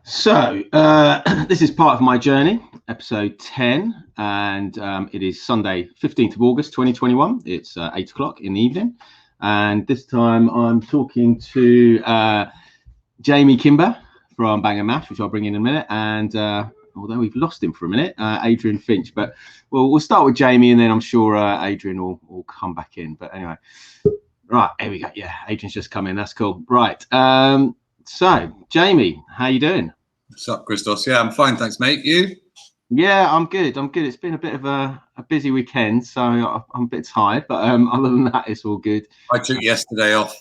So, this is part of my journey, episode 10, and it is Sunday, 15th of August, 2021. It's 8 o'clock in the evening, and this time I'm talking to Jamie Kimber from Bang & Mash, which I'll bring in a minute, and although we've lost him for a minute, Adrian Finch, but we'll start with Jamie, and then I'm sure Adrian will come back in. But anyway, right, here we go. Yeah, Adrian's just come in. That's cool. Right. So, Jamie, how you doing? What's up, Criztoz? Yeah, I'm fine, thanks, mate. You? Yeah, I'm good. It's been a bit of a busy weekend, so I'm a bit tired, but other than that, it's all good. I took yesterday off.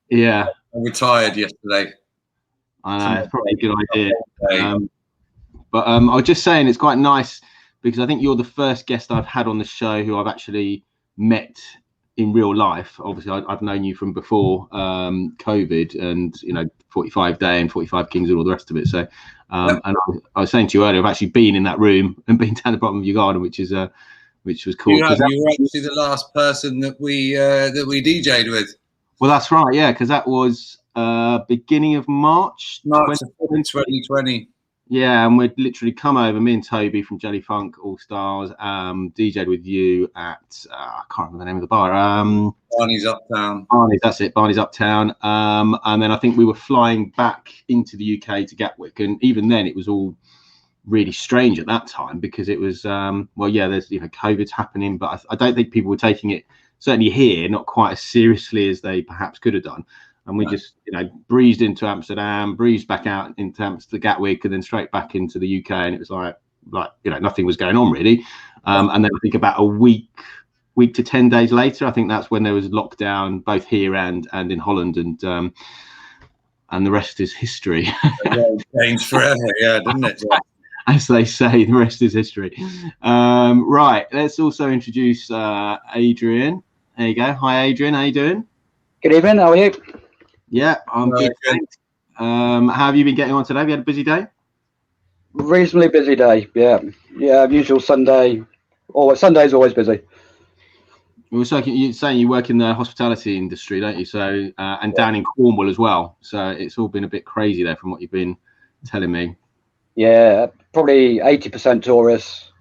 Yeah. I retired yesterday. I know, it's probably a good idea. But I was just saying it's quite nice because I think you're the first guest I've had on the show who I've actually met in real life. Obviously, I've known you from before COVID and, 45 Day and 45 Kings and all the rest of it. So, and I was saying to you earlier, I've actually been in that room and been down the bottom of your garden, which was cool. You were actually the last person that we DJ'd with. Well, that's right. Yeah, because that was beginning of March 2020. Yeah, and we'd literally come over, me and Toby from Jelly Funk All Stars, DJ'd with you at I can't remember the name of the bar. Barney's Uptown. That's it, Barney's Uptown. And then I think we were flying back into the UK to Gatwick, and even then it was all really strange at that time because it was there's COVID's happening, but I don't think people were taking it, certainly here, not quite as seriously as they perhaps could have done. And we just, breezed into Amsterdam, breezed back out into Gatwick, and then straight back into the UK. And it was like nothing was going on really. And then I think about a week to 10 days later, I think that's when there was lockdown both here and in Holland, and the rest is history. It changed forever, yeah, didn't it? Yeah. As they say, the rest is history. Right, let's also introduce Adrian. There you go. Hi, Adrian. How you doing? Good evening. How are you? Yeah, I'm good. Thanks. How have you been getting on today? Have you had a busy day? Reasonably busy day. Yeah. Usual Sunday. Sunday's always busy. Well, so you're saying you work in the hospitality industry, don't you? So and down in Cornwall as well. So it's all been a bit crazy there from what you've been telling me. Yeah, probably 80% tourists.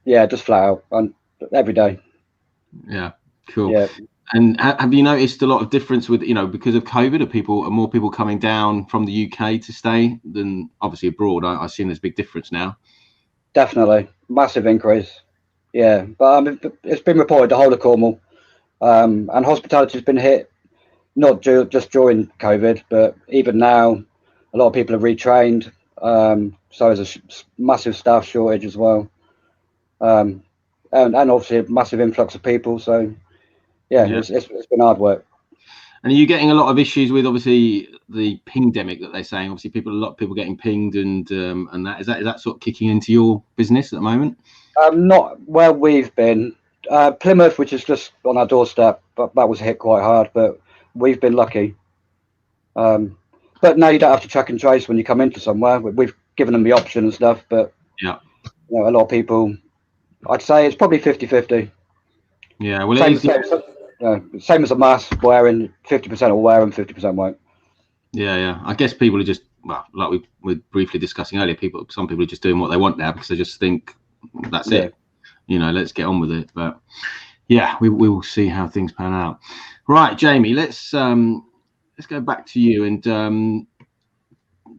Just flat out and every day. Yeah, cool. Yeah. And have you noticed a lot of difference with, because of COVID, are more people coming down from the UK to stay than obviously abroad? I assume there's a big difference now. Definitely. Massive increase. Yeah. But it's been reported the whole of Cornwall. And hospitality has been hit, not just during COVID, but even now, a lot of people are retrained. So there's a massive staff shortage as well. And obviously a massive influx of people. So, yeah. It's been hard work. And are you getting a lot of issues with obviously the pingdemic that they're saying? Obviously, a lot of people getting pinged and that is that sort of kicking into your business at the moment? Not where we've been. Plymouth, which is just on our doorstep, but that was hit quite hard. But we've been lucky. But now you don't have to track and trace when you come into somewhere. We've given them the option and stuff. But yeah, a lot of people, I'd say it's probably 50-50. Yeah, well, same as a mask, wearing 50% will wear and 50% won't. Yeah. I guess people are just, like we were briefly discussing earlier, some people are just doing what they want now because they just think that's it. Let's get on with it. But yeah, we will see how things pan out. Right, Jamie, let's go back to you and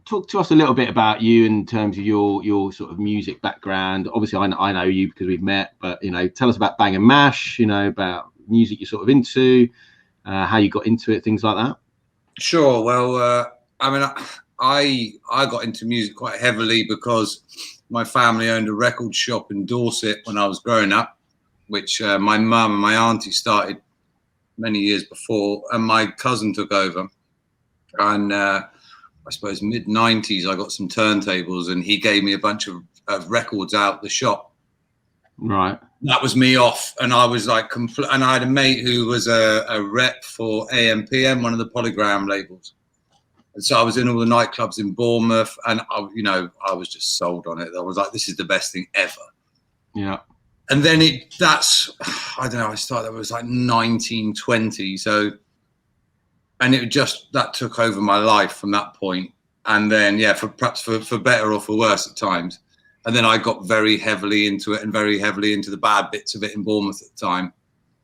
talk to us a little bit about you in terms of your sort of music background. Obviously, I know you because we've met, but tell us about Bang & Mash. About music you're sort of into, how you got into it, things like that. Sure. Well, I got into music quite heavily because my family owned a record shop in Dorset when I was growing up, which my mum and my auntie started many years before, and my cousin took over. And I suppose mid-90s, I got some turntables, and he gave me a bunch of records out the shop. Right. That was me off, and I was like, and I had a mate who was a rep for AMPM, one of the Polygram labels. And so I was in all the nightclubs in Bournemouth, and I was just sold on it. I was like, this is the best thing ever. Yeah. And then I don't know, I started, that was like 1920. So, and that took over my life from that point. And then, yeah, perhaps for better or for worse at times. And then I got very heavily into it and very heavily into the bad bits of it in Bournemouth at the time.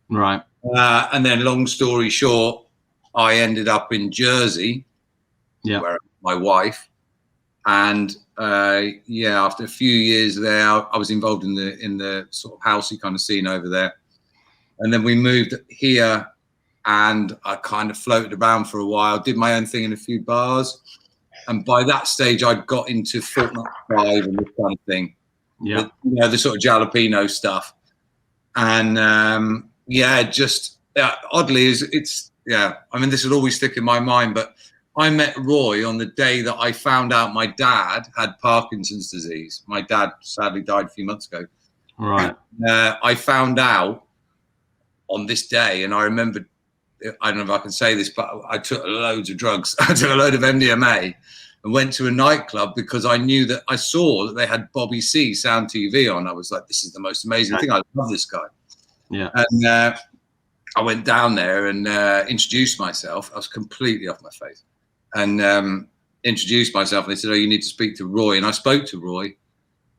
Right. And then, long story short, I ended up in Jersey, where my wife, and after a few years there, I was involved in the sort of housey kind of scene over there. And then we moved here, and I kind of floated around for a while, did my own thing in a few bars. And by that stage, I'd got into Fortnite 5 and this kind of thing. Yeah. The sort of jalapeno stuff. And oddly, I mean, this will always stick in my mind, but I met Roy on the day that I found out my dad had Parkinson's disease. My dad sadly died a few months ago. Right. I found out on this day, and I remembered, I don't know if I can say this, but I took loads of drugs. I took a load of MDMA and went to a nightclub because I knew that I saw that they had Bobby C Sound TV on. I was like, this is the most amazing thing. I love this guy. Yeah. And I went down there and introduced myself. I was completely off my face and introduced myself. And they said, oh, you need to speak to Roy. And I spoke to Roy.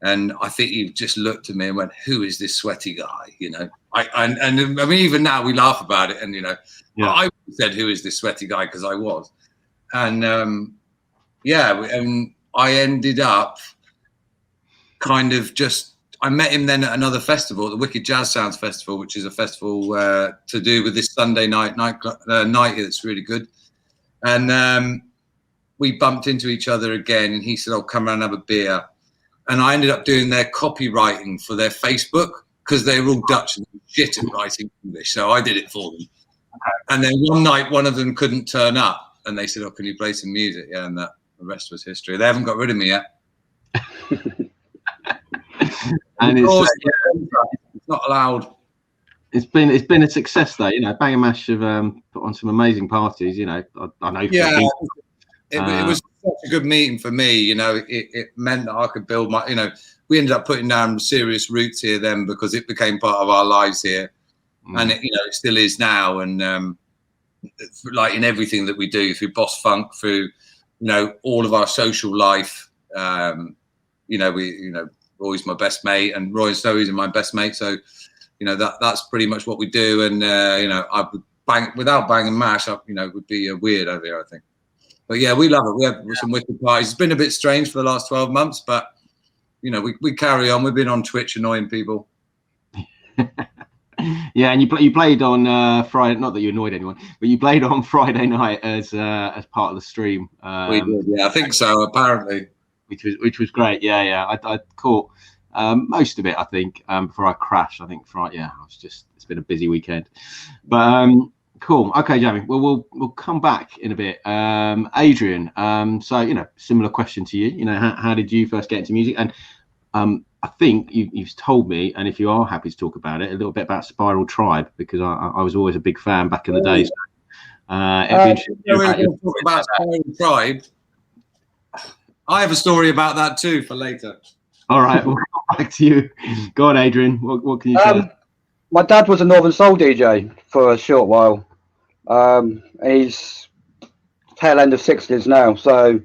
And I think he just looked at me and went, who is this sweaty guy? You know, I mean, even now we laugh about it. And, you know, I said, who is this sweaty guy? Because I was. And, and I ended up kind of I met him then at another festival, the Wicked Jazz Sounds Festival, which is a festival to do with this Sunday night here that's really good. And we bumped into each other again, and he said, oh, come around and have a beer. And I ended up doing their copywriting for their Facebook because they were all Dutch and shit at writing English. So I did it for them. And then one night, one of them couldn't turn up, and they said, oh, can you play some music? Yeah, and the rest was history. They haven't got rid of me yet. And it's not allowed. It's been a success though. You know, Bang and Mash have put on some amazing parties. You know, I know. Yeah, it was such a good meeting for me. You know, it meant that I could build my. You know, we ended up putting down serious roots here then because it became part of our lives here, and it still is now. And like in everything that we do, through Boss Funk, through all of our social life. Roy's my best mate, and Roy and Zoe's are my best mate. So, that's pretty much what we do. And I would without Bang and Mash, would be weird over here, I think. But yeah, we love it. We have some wicked parties. It's been a bit strange for the last 12 months, but we carry on. We've been on Twitch annoying people. Yeah, and you played on Friday. Not that you annoyed anyone, but you played on Friday night as part of the stream. We did, yeah, I think so. Apparently. Which was great. Yeah. I caught most of it, I think, before I crashed. I think Friday. Yeah, it's been a busy weekend, but cool. Okay, Jamie. Well, we'll come back in a bit. Adrian. So similar question to you. How did you first get into music? And I think you've told me, and if you are happy to talk about it, a little bit about Spiral Tribe, because I was always a big fan back in the day. So, we're going to talk about Spiral Tribe. I have a story about that too for later. All right, we'll come back to you. Go on, Adrian. What can you share? My dad was a Northern Soul DJ for a short while. He's tail end of 60s now, so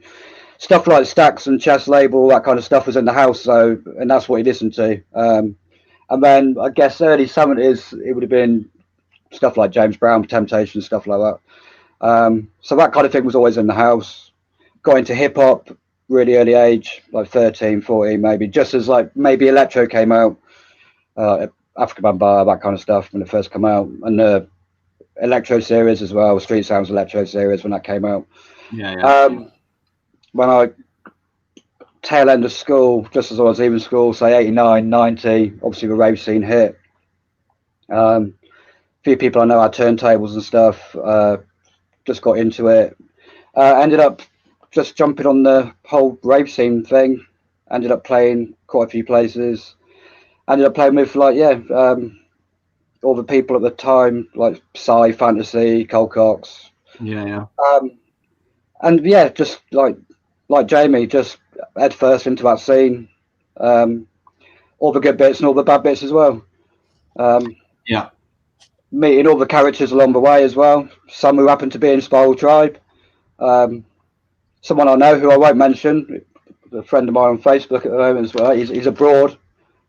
stuff like Stax and Chess Label, that kind of stuff was in the house. So, and that's what he listened to. And then I guess early 70s, it would have been stuff like James Brown, Temptation, stuff like that. So that kind of thing was always in the house. Got into hip hop really early age, like 13, 14 maybe, just as like maybe electro came out, African Bambaa, that kind of stuff when it first came out, and the electro series as well, Street Sounds electro series when that came out. When I tail end of school, just as I was leaving school, say 89, 90, obviously the rave scene hit. A few people I know had turntables and stuff, just got into it, ended up just jumping on the whole rave scene thing, ended up playing quite a few places, ended up playing with all the people at the time, like Psy, Fantasy, Cole Cox. And yeah, just like Jamie, just head first into that scene, all the good bits and all the bad bits as well. Meeting all the characters along the way as well, some who happen to be in Spiral Tribe. someone I know who I won't mention, a friend of mine on Facebook at the moment as well. He's abroad.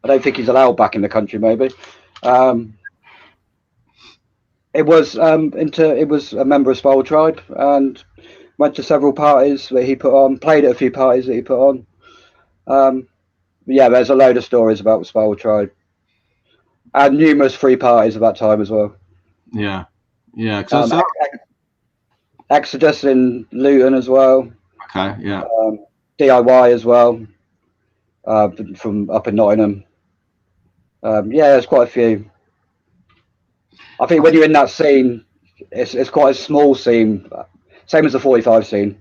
I don't think he's allowed back in the country. Maybe. It was a member of Spiral Tribe and went to several parties that he put on. Played at a few parties that he put on. Yeah, there's a load of stories about Spiral Tribe and numerous free parties at that time as well. Yeah. Exodus in Luton as well. Okay. Yeah. DIY as well. From up in Nottingham. Yeah, there's quite a few. I think when you're in that scene, it's quite a small scene, same as the 45 scene.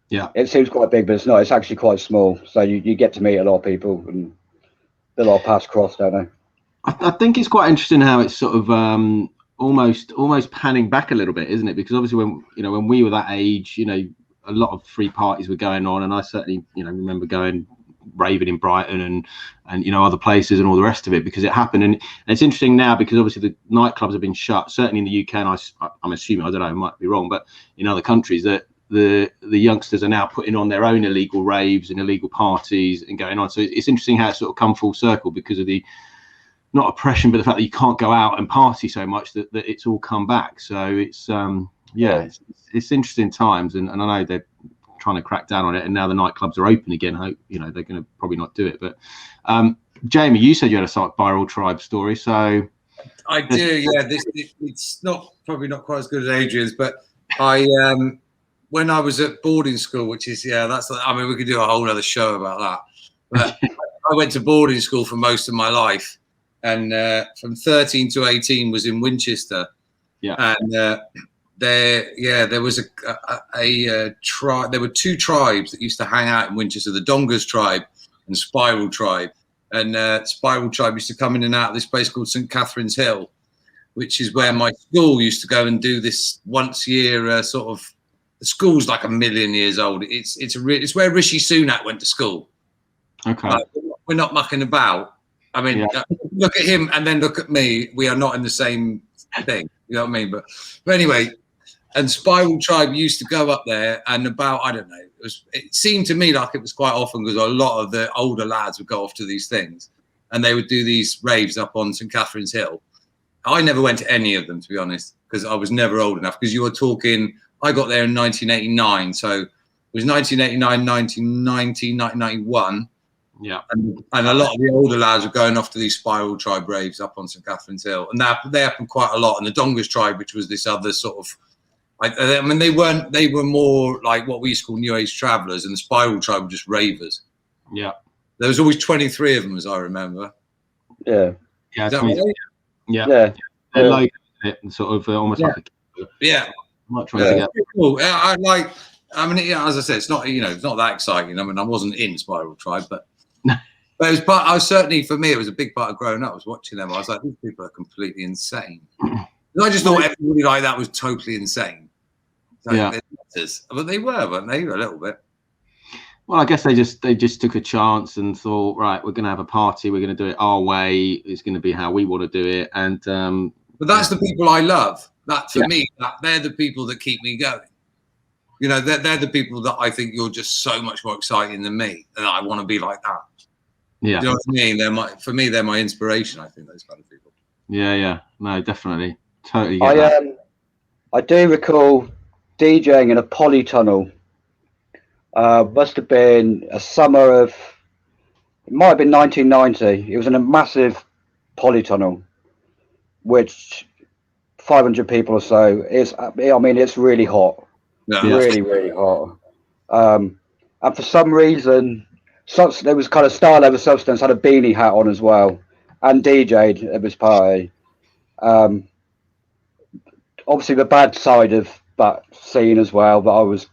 Yeah, it seems quite big, but it's not. It's actually quite small. So you get to meet a lot of people and a lot of paths crossed, don't they? I think it's quite interesting how it's sort of almost panning back a little bit, isn't it? Because obviously when we were that age, a lot of free parties were going on, and I certainly remember going raving in Brighton and other places and all the rest of it because it happened. And it's interesting now because obviously the nightclubs have been shut, certainly in the UK, and I'm assuming, I don't know, I might be wrong, but in other countries that the youngsters are now putting on their own illegal raves and illegal parties and going on. So it's interesting how it's sort of come full circle because of the not oppression, but the fact that you can't go out and party so much that it's all come back. So it's it's interesting times, and I know they're trying to crack down on it, and now the nightclubs are open again. I hope they're going to probably not do it. But Jamie, you said you had a Spiral Tribe story, so I do. Yeah, it's probably not quite as good as Adrian's, but I when I was at boarding school, which is we could do a whole other show about that. But I went to boarding school for most of my life, and from 13 to 18 was in Winchester. Yeah, and there was a tribe. There were two tribes that used to hang out in Winchester: the Dongas tribe and Spiral Tribe. And Spiral Tribe used to come in and out of this place called St. Catherine's Hill, which is where my school used to go and do this once a year sort of. The school's like 1 million years old. It's where Rishi Sunak went to school. Okay, we're not mucking about. I mean, look at him and then look at me. We are not in the same thing. You know what I mean? But anyway, and Spiral Tribe used to go up there, and I don't know. It seemed to me like it was quite often because a lot of the older lads would go off to these things, and they would do these raves up on St. Catherine's Hill. I never went to any of them, to be honest, because I was never old enough. Because you were talking. I got there in 1989, so it was 1989, 1990, 1991. Yeah, and a lot of the older lads were going off to these Spiral Tribe raves up on St. Catherine's Hill, and they happened quite a lot. And the Dongas tribe, which was this other sort of, I mean, they were more like what we used to call New Age travellers, and the Spiral Tribe were just ravers. Yeah, there was always 23 of them, as I remember. Yeah, yeah. They're like it, and sort of almost like yeah. I'm not trying to get cool. I mean, as I said, it's not it's not that exciting. I mean, I wasn't in Spiral Tribe, but it was I was certainly, for me, it was a big part of growing up. I was watching them. I was like, these people are completely insane. I just thought everybody like that was totally insane. But they were, weren't they? A little bit. Well, I guess they just took a chance and thought, right, we're going to have a party. We're going to do it our way. It's going to be how we want to do it. And but that's the people I love. That for me, they're the people that keep me going. They're the people that I think you're just so much more exciting than me, and I want to be like that. Yeah, you know what I mean? They're my inspiration. I think those kind of people. Yeah, no, definitely, totally. I do recall DJing in a polytunnel. Must have been a summer of. It might have been 1990. It was in a massive polytunnel, which 500 people or so. It's really hot. Yeah. Really, really hot. And for some reason, there was kind of Star Leather Substance had a beanie hat on as well, and DJ'd at this party. Obviously, the bad side of that scene as well, that I was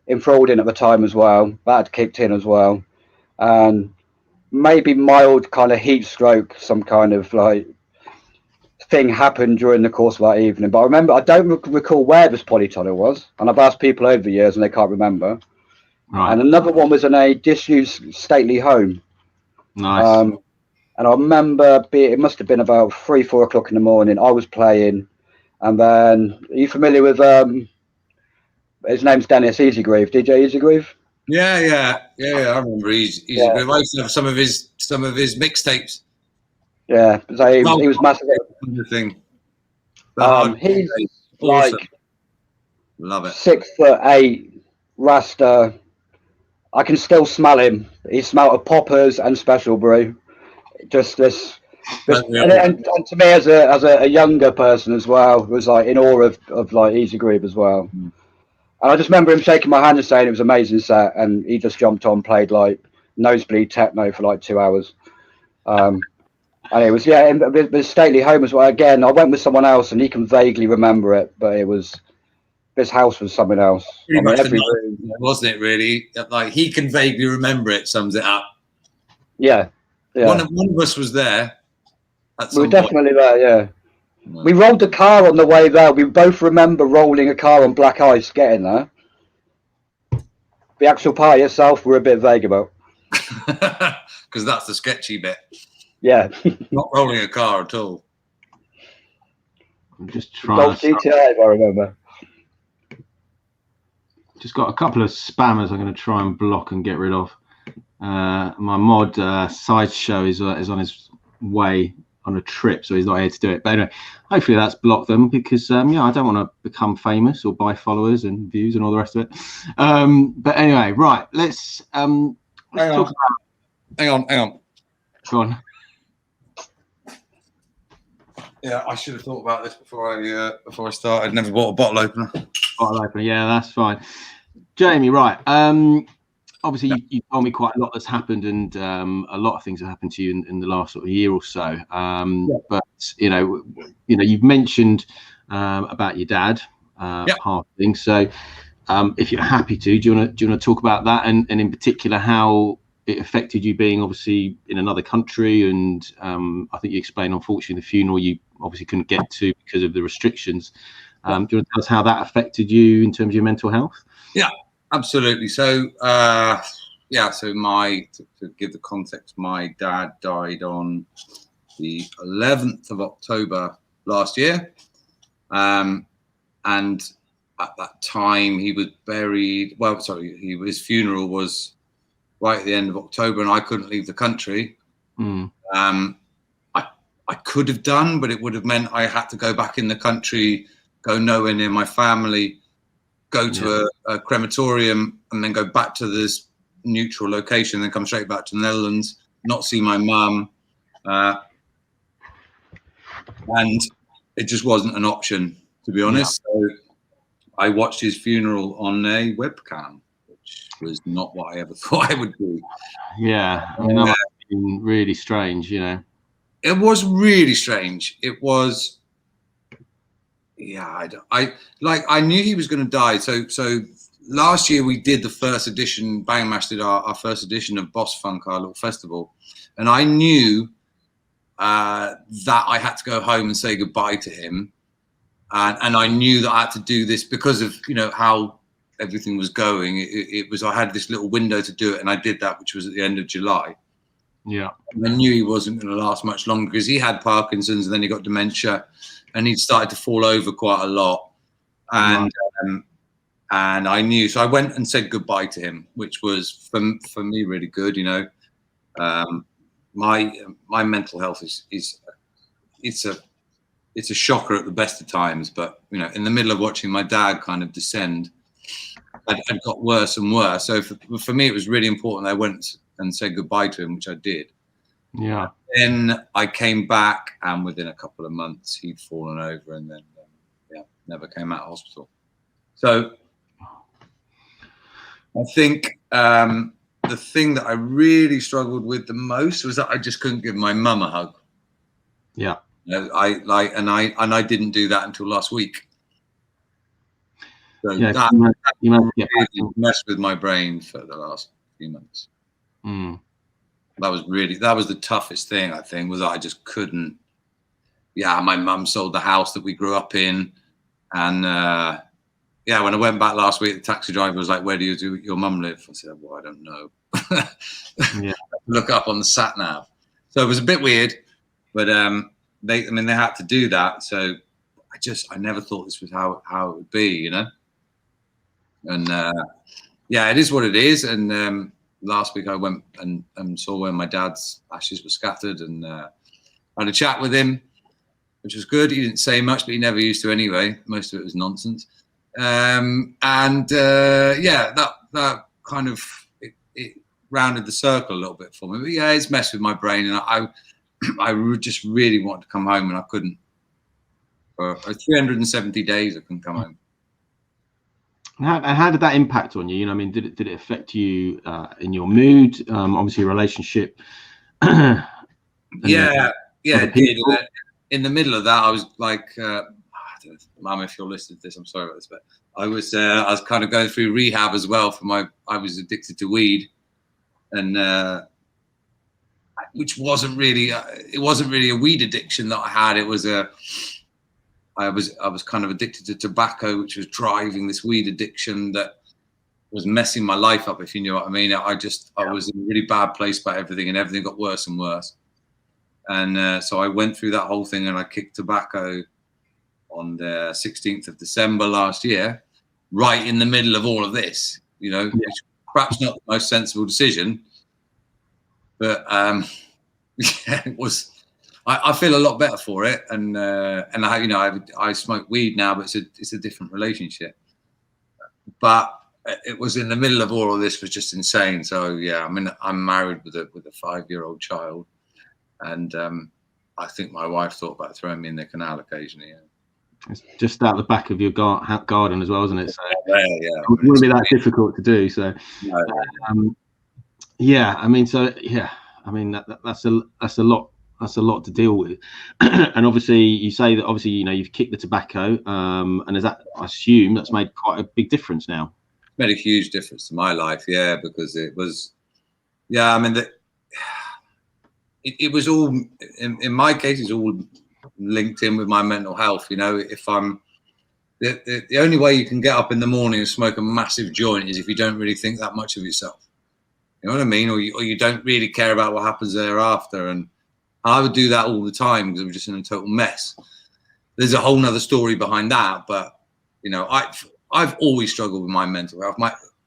enthralled in at the time as well. That had kicked in as well, and maybe mild kind of heat stroke, some kind of like thing happened during the course of that evening. But I don't recall where this polytunnel was, and I've asked people over the years and they can't remember. Right. And another one was in a disused stately home. Nice. And I remember it must have been about 3-4 o'clock in the morning. I was playing, and then are you familiar with His name's Dennis Easygrieve, DJ Easygrieve. Yeah. I remember Easygrieve. I used to have some of his mixtapes. Yeah, so he was massive. Thing. He's awesome. like, love it. 6'8", Rasta. I can still smell him. He smelled of poppers and special brew. Just this. And to me, as a younger person as well, was like in awe of like Easygrieve as well. And I just remember him shaking my hand and saying it was an amazing set, and he just jumped on, played like nosebleed techno for like 2 hours. And it was the stately home as well. Again, I went with someone else, and he can vaguely remember it, but this house was something else. Pretty much every room, wasn't it? Really, like he can vaguely remember it. Sums it up. Yeah. One of us was there. We were definitely there. Yeah. No. We rolled the car on the way there. We both remember rolling a car on black ice getting there. The actual party itself, we're a bit vague about. Because that's the sketchy bit. Yeah. Not rolling a car at all. I'm just trying. GTA, if I remember. Just got a couple of spammers I'm going to try and block and get rid of. My mod Sideshow is on his way on a trip, so he's not here to do it. But anyway, hopefully that's blocked them, because I don't want to become famous or buy followers and views and all the rest of it. But anyway, right, let's talk about. Hang on. Go on. Yeah, I should have thought about this before I started. Never bought a bottle opener. Yeah, that's fine. Jamie, right. Obviously, you told me quite a lot that's happened, and a lot of things have happened to you in the last sort of year or so. But you've mentioned about your dad passing. So, if you're happy to, do you want to talk about that, and in particular how it affected you being obviously in another country? And I think you explained, unfortunately, the funeral you obviously couldn't get to because of the restrictions. Do you want to tell us how that affected you in terms of your mental health? Yeah, absolutely. So, to give the context, my dad died on the 11th of October last year. And at that time, he was buried. His funeral was right at the end of October, and I couldn't leave the country. I could have done, but it would have meant I had to go back in the country, go nowhere near my family, go to a crematorium, and then go back to this neutral location, then come straight back to the Netherlands, not see my mum. And it just wasn't an option, to be honest. So I watched his funeral on a webcam, which was not what I ever thought I would do. Yeah, I mean, that must have been really strange, It was really strange. It was, I knew he was going to die. So last year we did the first edition, Bang Mash did our first edition of Boss Funk, our little festival. And I knew that I had to go home and say goodbye to him. And I knew that I had to do this because of, how everything was going. I had this little window to do it. And I did that, which was at the end of July. Yeah. And I knew he wasn't going to last much longer because he had Parkinson's, and then he got dementia, and he'd started to fall over quite a lot. And and I knew, so I went and said goodbye to him, which was for me really good. My mental health is it's a shocker at the best of times, but in the middle of watching my dad kind of descend, I'd got worse and worse. So for me, it was really important. I went and said goodbye to him, which I did. Yeah. Then I came back, and within a couple of months, he'd fallen over, and then never came out of hospital. So I think the thing that I really struggled with the most was that I just couldn't give my mum a hug. Yeah. I didn't do that until last week. So yeah, that really messed with my brain for the last few months. That was the toughest thing, I think, was that I just couldn't. Yeah, my mum sold the house that we grew up in, and when I went back last week, the taxi driver was like, "Where do your mum live?" I said, "Well, I don't know." Look up on the sat nav. So it was a bit weird, but they had to do that. So I never thought this was how it would be, And yeah, it is what it is. And last week I went and saw where my dad's ashes were scattered, and had a chat with him, which was good. He didn't say much, but he never used to anyway. Most of it was nonsense. Yeah, that kind of it rounded the circle a little bit for me. But yeah, it's messed with my brain, and I just really wanted to come home, and I couldn't. For 370 days, I couldn't come home. How did that impact on you? You know, I mean, did it affect you in your mood? Obviously, relationship. Yeah, it did. In the middle of that, I was like, Mum, if you're listening to this, I'm sorry about this, but I was kind of going through rehab as well I was addicted to weed, and which wasn't really it wasn't really a weed addiction that I had. It was I was kind of addicted to tobacco, which was driving this weed addiction that was messing my life up, if you know what I mean. I was in a really bad place about everything, and everything got worse and worse. And so I went through that whole thing, and I kicked tobacco on the 16th of December last year, right in the middle of all of this, you know, which perhaps not the most sensible decision, but yeah, it was. I feel a lot better for it, and I smoke weed now, but it's a different relationship. But it was in the middle of all of this, was just insane. So yeah, I'm married with a 5-year-old child, and I think my wife thought about throwing me in the canal occasionally. Yeah. It's just out the back of your garden as well, isn't it? So yeah, it wouldn't be that difficult to do. So yeah, I mean, so yeah, I mean that's a lot. That's a lot to deal with. And obviously, you say that obviously, you know, you've kicked the tobacco, and is that, I assume that's made quite a big difference now. It's made a huge difference to my life, yeah, because it was, yeah, I mean, it was all, in my case, it's all linked in with my mental health. You know, if I'm, the only way you can get up in the morning and smoke a massive joint is if you don't really think that much of yourself. You know what I mean? Or you don't really care about what happens thereafter. And I would do that all the time because I was just in a total mess. There's a whole nother story behind that, but you know, I've always struggled with my mental health.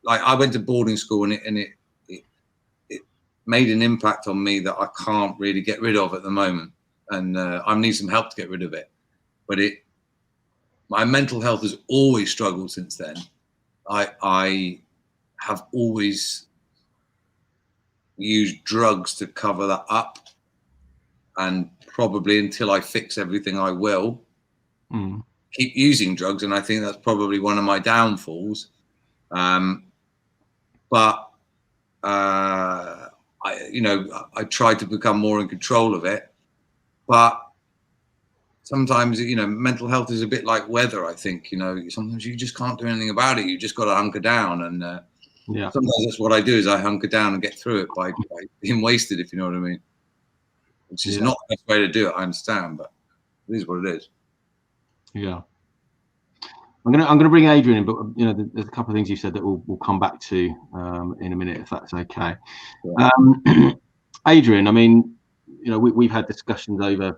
I went to boarding school, and it made an impact on me that I can't really get rid of at the moment, and I need some help to get rid of it. But my mental health has always struggled since then. I have always used drugs to cover that up. And probably until I fix everything, I will keep using drugs. And I think that's probably one of my downfalls. But I tried to become more in control of it. But sometimes, you know, mental health is a bit like weather, I think. You know, sometimes you just can't do anything about it. You just got to hunker down. And sometimes that's what I do, is I hunker down and get through it by being wasted, if you know what I mean. Which is not the best way to do it, I understand, but it is what it is. Yeah. I'm gonna bring Adrian in, but you know, there's a couple of things you said that we'll come back to in a minute, if that's okay. Yeah. Adrian, I mean, you know, we've had discussions over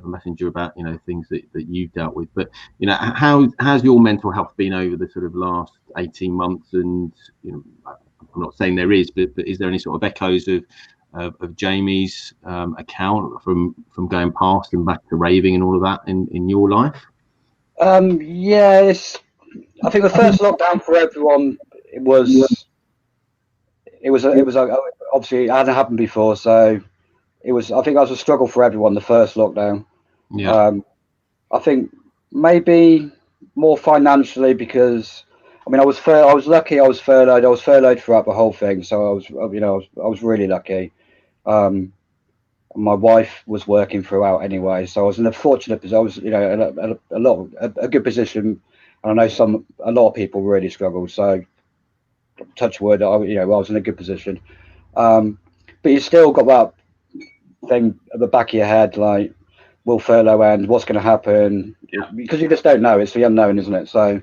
Messenger about, you know, things that you've dealt with, but you know, how's your mental health been over the sort of last 18 months? And you know, I'm not saying there is, but is there any sort of echoes of Jamie's account from going past and back to raving and all of that in your life? Yeah, I think the first lockdown for everyone, it was obviously it hadn't happened before, so I think it was a struggle for everyone, the first lockdown. Yeah. I think maybe more financially, because I mean, I was lucky. I was furloughed throughout the whole thing, so I was really lucky. My wife was working throughout anyway, so I was in a fortunate position. I was, you know, a good position, and I know a lot of people really struggle. So, touch wood, I was in a good position. But you still got that thing at the back of your head, like, will furlough end? What's going to happen? Yeah. Because you just don't know. It's the unknown, isn't it? So,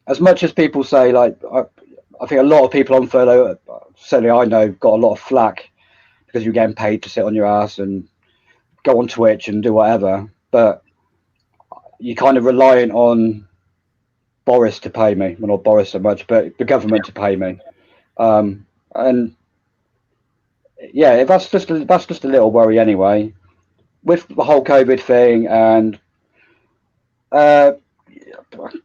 as much as people say, like, I think a lot of people on furlough, certainly I know, got a lot of flack because you're getting paid to sit on your ass and go on Twitch and do whatever, but you're kind of reliant on Boris to pay me. Well, not Boris so much, but the government to pay me. And yeah, that's just a little worry anyway. With the whole COVID thing, and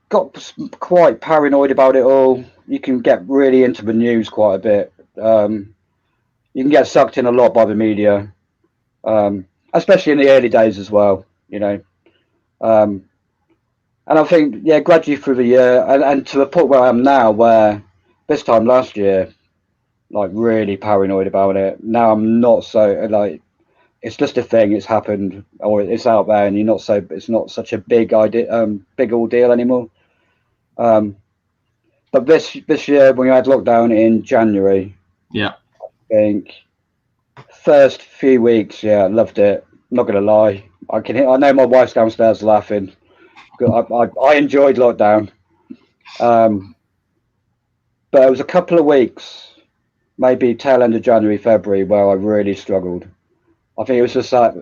got quite paranoid about it all. You can get really into the news quite a bit. You can get sucked in a lot by the media, especially in the early days as well. And I think, yeah, gradually through the year, and to the point where I am now, where this time last year, like really paranoid about it. Now I'm not so like. It's just a thing. It's happened, or it's out there, and you're not so. It's not such a big idea, big ordeal anymore. But this year, when we had lockdown in January, yeah, I think first few weeks, yeah, I loved it. I'm not gonna lie. I know my wife's downstairs laughing. I enjoyed lockdown. But it was a couple of weeks, maybe tail end of January, February, where I really struggled. I think it was just like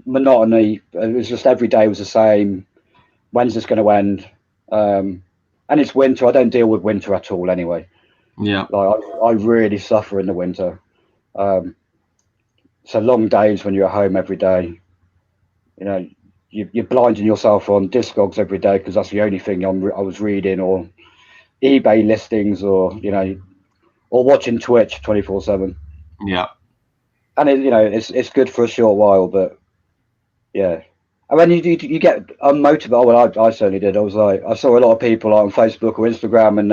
monotony. It was just every day was the same. When's this going to end? And it's winter. I don't deal with winter at all anyway. yeah. Like I really suffer in the winter. So long days when you're at home every day. You're blinding yourself on Discogs every day because that's the only thing I was reading, or eBay listings, or or watching Twitch 24/7. Yeah. And it's good for a short while, but yeah. And when you get unmotivated, well, I certainly did. I saw a lot of people on Facebook or Instagram, and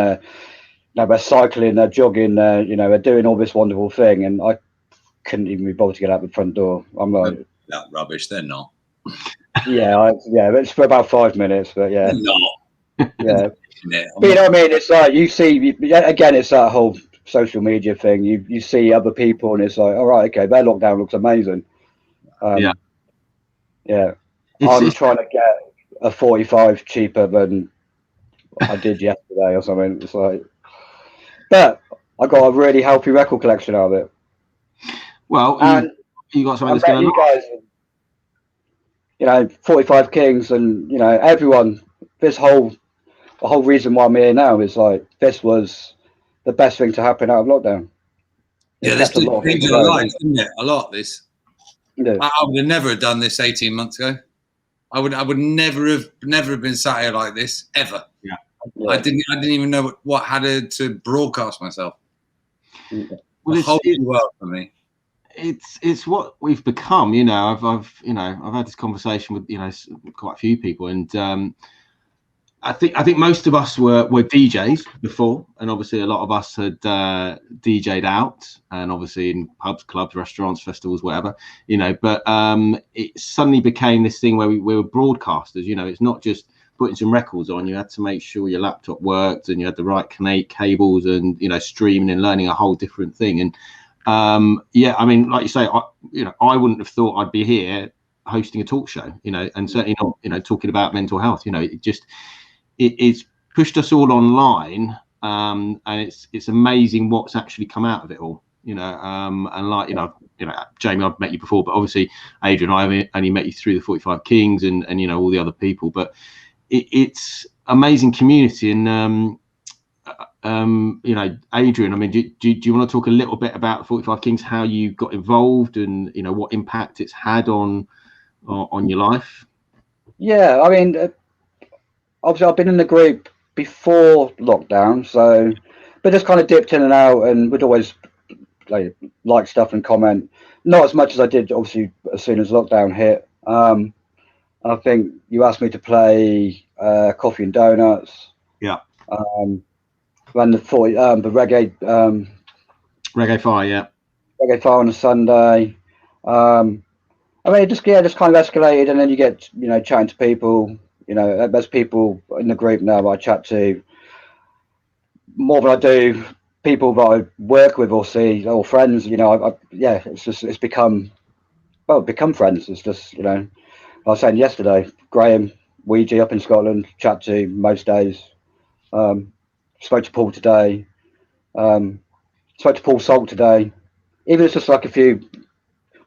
they're cycling, they're jogging, they're doing all this wonderful thing, and I couldn't even be bothered to get out the front door. I'm like, that rubbish. They're not. Yeah, it's for about 5 minutes, but yeah, They're not. yeah. Yeah, But you know what I mean? It's like you see, again, it's that whole social media thing. You see other people, and it's like, all right, okay, their lockdown looks amazing. Yeah. I'm trying to get a 45 cheaper than I did yesterday or something. It's like, but I got a really healthy record collection out of it. Well, and you got something that's going to you guys, 45 Kings, and everyone. The whole reason why I'm here now is like this was the best thing to happen out of lockdown. Yeah, this did change our lives, didn't it? A lot. This. Yeah. I would have never done this 18 months ago. I would never have been sat here like this ever. Yeah. I didn't even know what had to broadcast myself. Yeah. Well, the whole world for me. It's what we've become. I've had this conversation with quite a few people, and I think most of us were DJs before, and obviously a lot of us had DJ'd out, and obviously in pubs, clubs, restaurants, festivals, whatever, But it suddenly became this thing where we were broadcasters. It's not just putting some records on. You had to make sure your laptop worked, and you had the right cables, and streaming and learning a whole different thing. And I mean, like you say, I wouldn't have thought I'd be here hosting a talk show, and certainly not, talking about mental health. It's pushed us all online, and it's amazing what's actually come out of it all, and like Jamie, I've met you before, but obviously Adrian, I only met you through the 45 Kings and all the other people, but it's amazing community. And Adrian, I mean, do you want to talk a little bit about the 45 Kings, how you got involved, and what impact it's had on your life? Yeah, I mean, obviously I've been in the group before lockdown, but just kind of dipped in and out, and would always like stuff and comment. Not as much as I did, obviously, as soon as lockdown hit. I think you asked me to play Coffee and Donuts. Yeah. Ran the reggae. Reggae Fire, yeah. Reggae Fire on a Sunday. I mean, it just kind of escalated, and then you get chatting to people. There's people in the group now that I chat to more than I do people that I work with or see, or friends. It's become friends. It's just I was saying yesterday, Graham, Ouija up in Scotland, chat to most days. Spoke to Paul today. Spoke to Paul Salt today. Even if it's just like a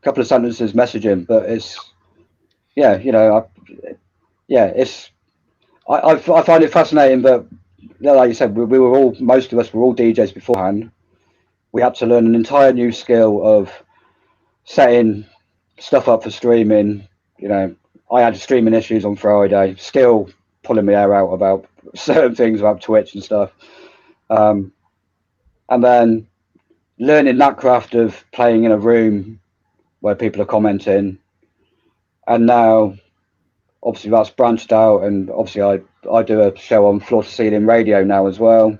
couple of sentences messaging, but it's I find it fascinating that, like you said, we were all, most of us were all DJs beforehand. We had to learn an entire new skill of setting stuff up for streaming. You know, I had streaming issues on Friday, still pulling my hair out about certain things about Twitch and stuff. And then learning that craft of playing in a room where people are commenting. And now, obviously, that's branched out. And obviously, I do a show on Floor to Ceiling Radio now as well.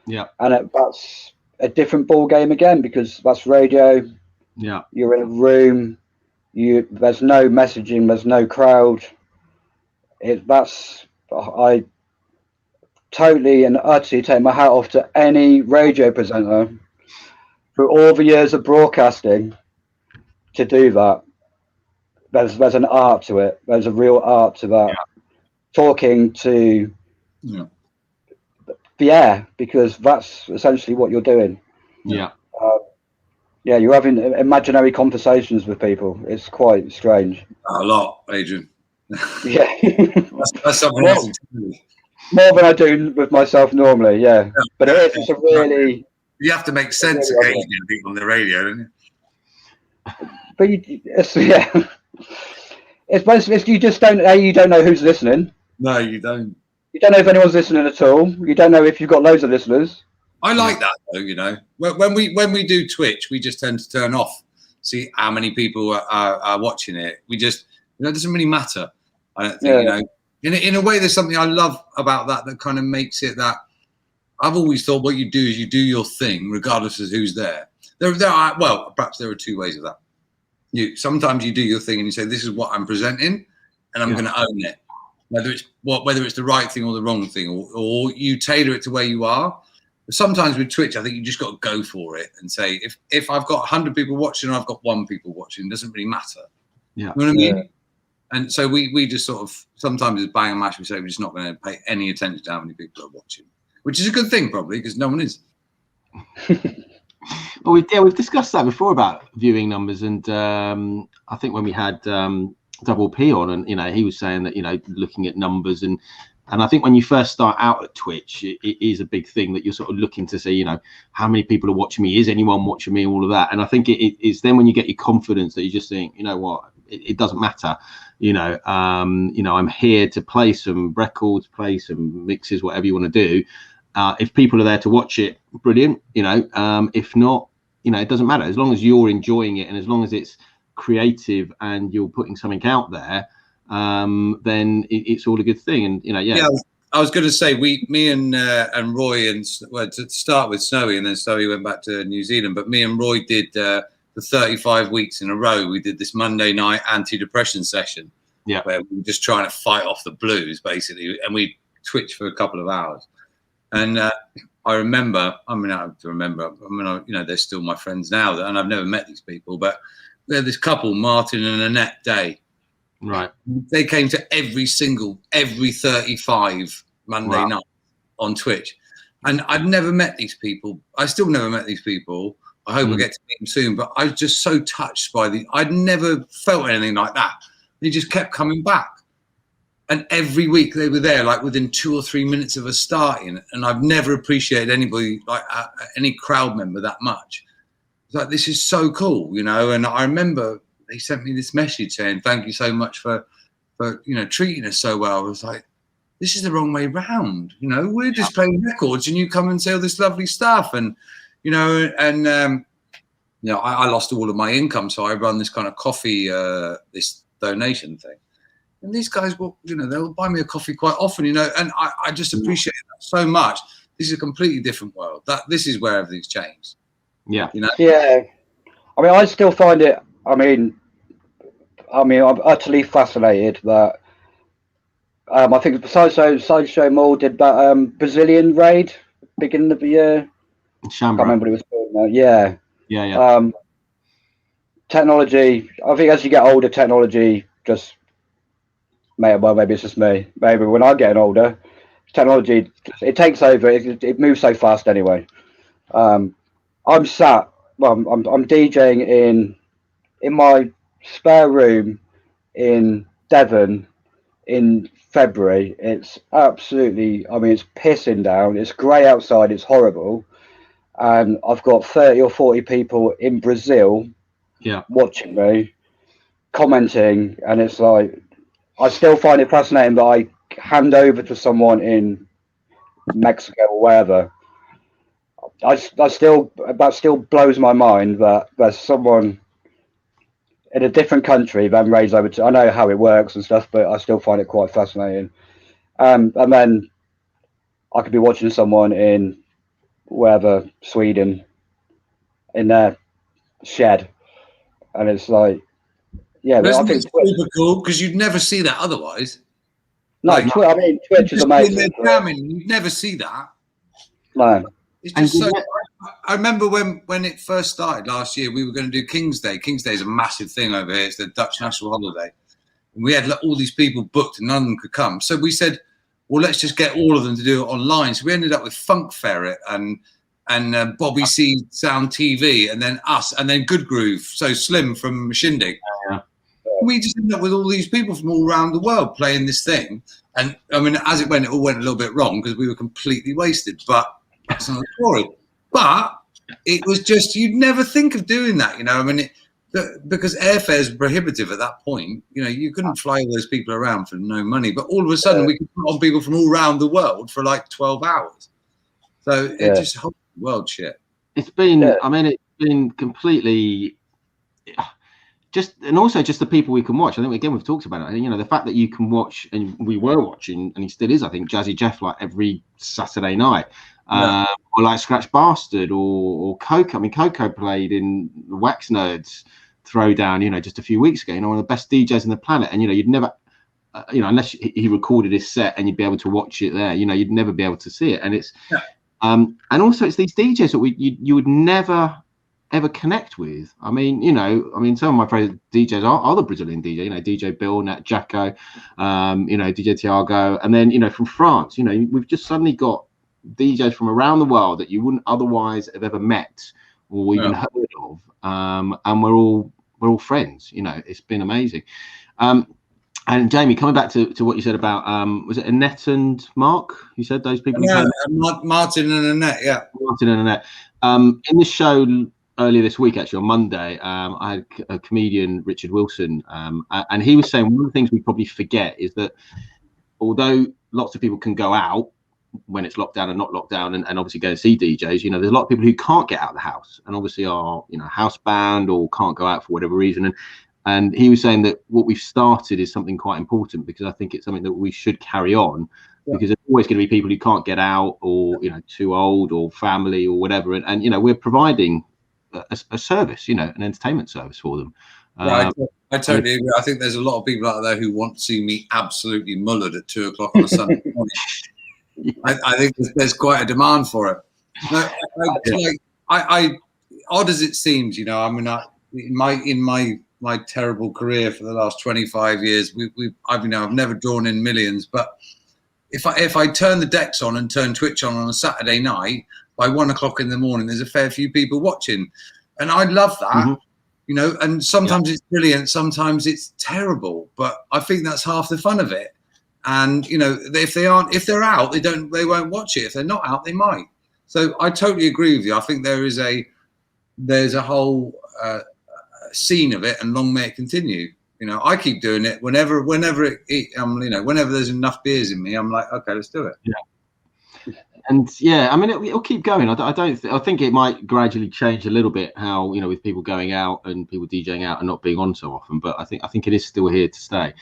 Yeah. And that's a different ball game again, because that's radio. Yeah. You're in a room. There's no messaging. There's no crowd. I totally and utterly take my hat off to any radio presenter through all the years of broadcasting to do that. There's an art to it. There's a real art to that. Yeah. Talking to the air, because that's essentially what you're doing. Yeah. Yeah, you're having imaginary conversations with people. It's quite strange. A lot, Adrian. Yeah. that's something else. More than I do with myself normally, yeah. But it's a really... You have to make sense occasionally on the radio, don't you? But it's you just don't... You don't know who's listening. No, you don't. You don't know if anyone's listening at all. You don't know if you've got loads of listeners. I like that though, you know. When we do Twitch, we just tend to turn off, see how many people are watching it. We just, you know, it doesn't really matter. I don't think, you know. In a way, there's something I love about that kind of makes it that I've always thought what you do is you do your thing regardless of who's there. Well, perhaps there are two ways of that. Sometimes you do your thing and you say, this is what I'm presenting and I'm going to own it. Whether it's the right thing or the wrong thing, or you tailor it to where you are. But sometimes with Twitch, I think you just got to go for it and say, if I've got 100 people watching or I've got 1 people watching, it doesn't really matter. Yeah. You know what I mean? Yeah. And so we just sort of, sometimes it's bang and mash, we say we're just not going to pay any attention to how many people are watching, which is a good thing probably, because no one is. Well, we've discussed that before about viewing numbers, and I think when we had Double P on, and you know, he was saying that, you know, looking at numbers, and I think when you first start out at Twitch, it is a big thing that you're sort of looking to see, you know, how many people are watching me, is anyone watching me, all of that. And I think it's then when you get your confidence that you just think, you know what, it doesn't matter, you know, I'm here to play some records, play some mixes, whatever you want to do. If people are there to watch it, brilliant, you know. If not, you know, it doesn't matter, as long as you're enjoying it and as long as it's creative and you're putting something out there, then it's all a good thing. And you know, I was going to say, me and Roy, and well, to start with Snowy, and then Snowy went back to New Zealand, but me and Roy did the 35 weeks in a row. We did this Monday night anti-depression session, where we were just trying to fight off the blues basically, and we twitched for a couple of hours. And I remember, you know, they're still my friends now, and I've never met these people, but we had this couple, Martin and Annette Day. Right. They came to every 35 Monday night on Twitch. And I'd never met these people. I still never met these people. I hope I get to meet them soon. But I was just so touched by I'd never felt anything like that. They just kept coming back. And every week they were there, like within 2 or 3 minutes of us starting. And I've never appreciated anybody, like any crowd member, that much. It's like, this is so cool, you know. And I remember they sent me this message saying, thank you so much for you know, treating us so well. I was like, this is the wrong way round, you know. We're just playing records and you come and say all this lovely stuff. And, you know, and, you know, I lost all of my income. So I run this kind of coffee, this donation thing. And these guys will, you know, they'll buy me a coffee quite often, you know, and I just appreciate that so much. This is a completely different world. This is where everything's changed. Yeah. You know? Yeah. I mean, I still find it, I mean, I'm utterly fascinated that I think Sideshow Mall did that Brazilian raid beginning of the year. Shambra. I can't remember what it was called now. Yeah. Yeah. Technology, I think as you get older, technology just, maybe it's just me. Maybe when I'm getting older, technology, it takes over. It moves so fast anyway. I'm DJing in my spare room in Devon in February. It's absolutely, I mean, it's pissing down. It's grey outside. It's horrible. And I've got 30 or 40 people in Brazil watching me, commenting. And it's like, I still find it fascinating that I hand over to someone in Mexico or wherever. That still blows my mind that there's someone in a different country then raised over to. I know how it works and stuff, but I still find it quite fascinating. And then I could be watching someone in wherever, Sweden, in their shed, and it's like, yeah, but I think it's super cool because you'd never see that otherwise. No, like, I mean, Twitch is amazing. You'd never see that. No. It's just so. I remember when it first started last year, we were going to do King's Day. King's Day is a massive thing over here. It's the Dutch national holiday. And we had all these people booked and none of them could come. So we said, well, let's just get all of them to do it online. So we ended up with Funk Ferret and Bobby C Sound TV, and then us, and then Good Groove, so Slim from Shindig. Yeah. We just ended up with all these people from all around the world playing this thing. And I mean, as it went all went a little bit wrong because we were completely wasted. But that's another story. But it was just, you'd never think of doing that, you know. I mean, because airfares were prohibitive at that point. You know, you couldn't fly all those people around for no money. But all of a sudden, we could put on people from all around the world for like 12 hours. So it just whole world shit. It's been, I mean, it's been completely just, and also just the people we can watch. I think again we've talked about it. You know, the fact that you can watch, and we were watching, and he still is, I think, Jazzy Jeff like every Saturday night. Or like Scratch Bastard or Coco. I mean, Coco played in the Wax Nerds Throwdown, you know, just a few weeks ago. You know, one of the best DJs on the planet. And, you know, you'd never, you know, unless he recorded his set and you'd be able to watch it there, you know, you'd never be able to see it. And it's, and also it's these DJs that you would never ever connect with. I mean, you know, some of my favorite DJs are the Brazilian DJ, you know, DJ Bill, Nat Jacko, you know, DJ Tiago. And then, you know, from France, you know, we've just suddenly got DJs from around the world that you wouldn't otherwise have ever met or even heard of, and we're all friends. You know, it's been amazing. And Jamie, coming back to what you said about was it Annette and Mark? You said those people. Martin and Annette. Yeah, Martin and Annette. In the show earlier this week, actually on Monday, I had a comedian, Richard Wilson, and he was saying one of the things we probably forget is that although lots of people can go out when it's locked down and not locked down, and obviously go and see DJs, you know, there's a lot of people who can't get out of the house and obviously are, you know, housebound or can't go out for whatever reason. And he was saying that what we've started is something quite important, because I think it's something that we should carry on, because there's always going to be people who can't get out, or, you know, too old, or family or whatever. And you know, we're providing a service, you know, an entertainment service for them. I totally agree. I think there's a lot of people out there who want to see me absolutely mullered at 2 o'clock on a Sunday morning. I think there's quite a demand for it. No, I odd as it seems, you know, I mean, in my terrible career for the last 25 years, I've never drawn in millions, but if I turn the decks on and turn Twitch on a Saturday night, by 1 o'clock in the morning, there's a fair few people watching, and I love that. You know, and sometimes it's brilliant, sometimes it's terrible, but I think that's half the fun of it. And you know, if they're out, they won't watch it. If they're not out, they might. So I totally agree with you. I think there's a whole scene of it, and long may it continue. You know, I keep doing it whenever you know, whenever there's enough beers in me, I'm like, okay, let's do it. Yeah. And I mean, it'll keep going. I think it might gradually change a little bit how, you know, with people going out and people DJing out and not being on so often. But I think it is still here to stay.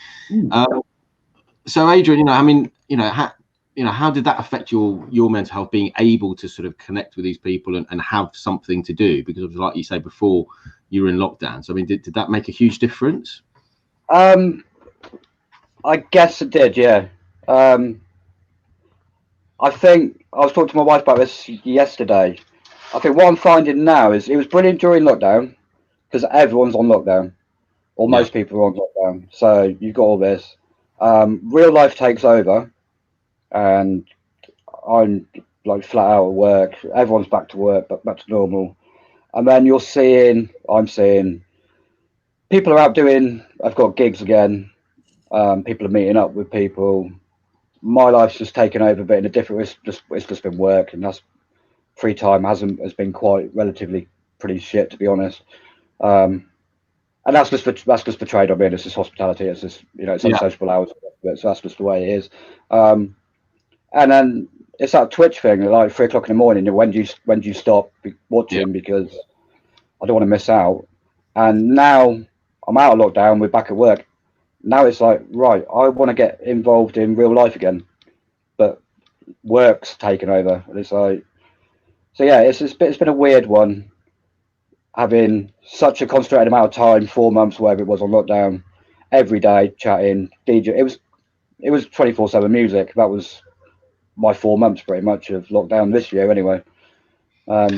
So Adrian, you know, I mean, you know, how did that affect your mental health, being able to sort of connect with these people and have something to do? Because like you say before, you were in lockdown. So I mean, did that make a huge difference? I guess it did, yeah. I think I was talking to my wife about this yesterday. I think what I'm finding now is it was brilliant during lockdown because everyone's on lockdown, or most people are on lockdown. So you've got all this. Real life takes over, and I'm like flat out at work. Everyone's back to work, but back to normal. And then I'm seeing people are out doing. I've got gigs again. People are meeting up with people. My life's just taken over a bit in a different. It's just been work, and that's free time has been quite relatively pretty shit, to be honest. And that's just for trade. I mean, it's just hospitality. It's just, it's unsociable hours, so that's just the way it is. And then it's that Twitch thing, like 3 o'clock in the morning. When do you stop watching? Because I don't want to miss out. And now I'm out of lockdown. We're back at work. Now it's like, right, I want to get involved in real life again, but work's taken over. And it's like, so yeah, it's been a weird one, having such a concentrated amount of time, 4 months, whatever it was on lockdown, every day chatting, DJ. It was 24/7 music. That was my 4 months pretty much of lockdown this year, anyway. Are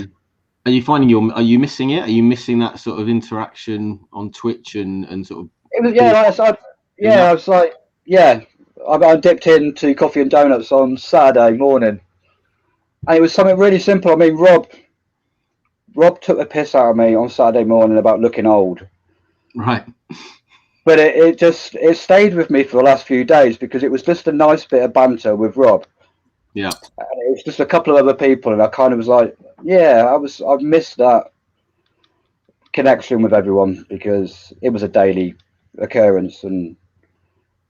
you finding are you missing it? Are you missing that sort of interaction on Twitch and sort of? It was I was like, I dipped into coffee and donuts on Saturday morning, and it was something really simple. I mean, Rob took the piss out of me on Saturday morning about looking old. Right. But it stayed with me for the last few days because it was just a nice bit of banter with Rob. Yeah. And it was just a couple of other people, and I kind of was like, I've missed that connection with everyone because it was a daily occurrence, and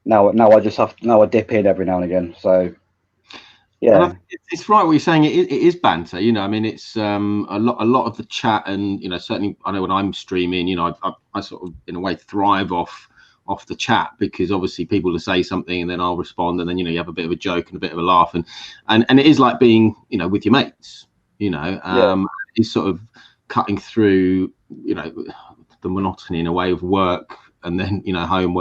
now I dip in every now and again. So yeah, it's right what you're saying. It is banter, I mean, it's a lot of the chat, and certainly I know when I'm streaming, I sort of in a way thrive off the chat, because obviously people will say something and then I'll respond, and then you have a bit of a joke and a bit of a laugh, and it is like being with your mates, it's sort of cutting through the monotony in a way of work, and then home,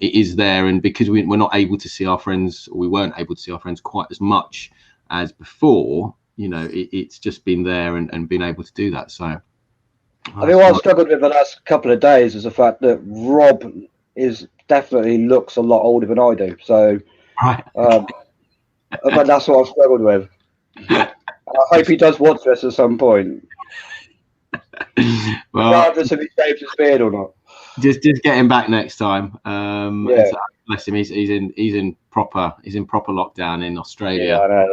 it is there. And because we're not able to see our friends, or we weren't able to see our friends quite as much as before, it's just been there and been able to do that. So I mean, what I've struggled with the last couple of days is the fact that Rob definitely looks a lot older than I do. So right. But that's what I've struggled with. I hope he does watch this at some point. Well, regardless if he shaves his beard or not. Just get him back next time. So, bless him. He's in proper lockdown in Australia. Yeah, I know,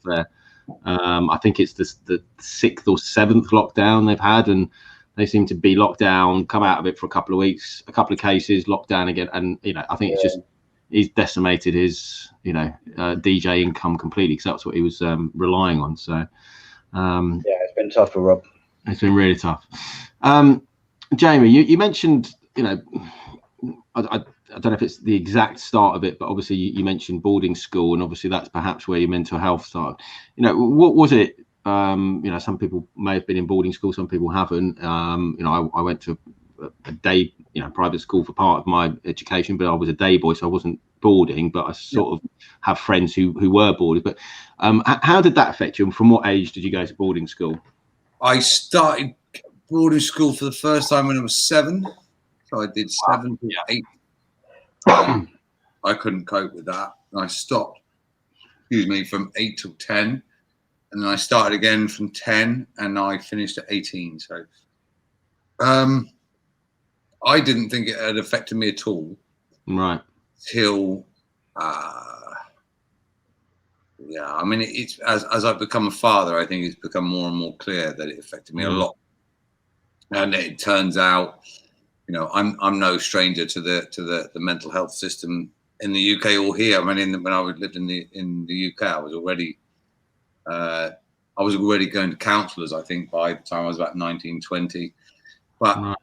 yeah. I think it's the 6th or 7th lockdown they've had, and they seem to be locked down, come out of it for a couple of weeks, a couple of cases, locked down again, and I think it's just he's decimated his DJ income completely, because that's what he was relying on. So it's been tough for Rob. It's been really tough. Jamie, you mentioned, I don't know if it's the exact start of it, but obviously you mentioned boarding school, and obviously that's perhaps where your mental health started. What was it? Some people may have been in boarding school, some people haven't. I went to a day, private school for part of my education, but I was a day boy, so I wasn't boarding, but I sort of have friends who were boarded. But how did that affect you, and from what age did you go to boarding school? I started boarding school for the first time when I was 7. So I did 7 to 8. I couldn't cope with that. I stopped, from 8 till 10. And then I started again from 10, and I finished at 18. So I didn't think it had affected me at all. Right. Till, I mean, it's as I've become a father, I think it's become more and more clear that it affected me a lot. And it turns out, I'm no stranger to the mental health system in the UK or here. I mean, when I lived in the UK, I was already going to counsellors, I think, by the time I was about 19, 20. But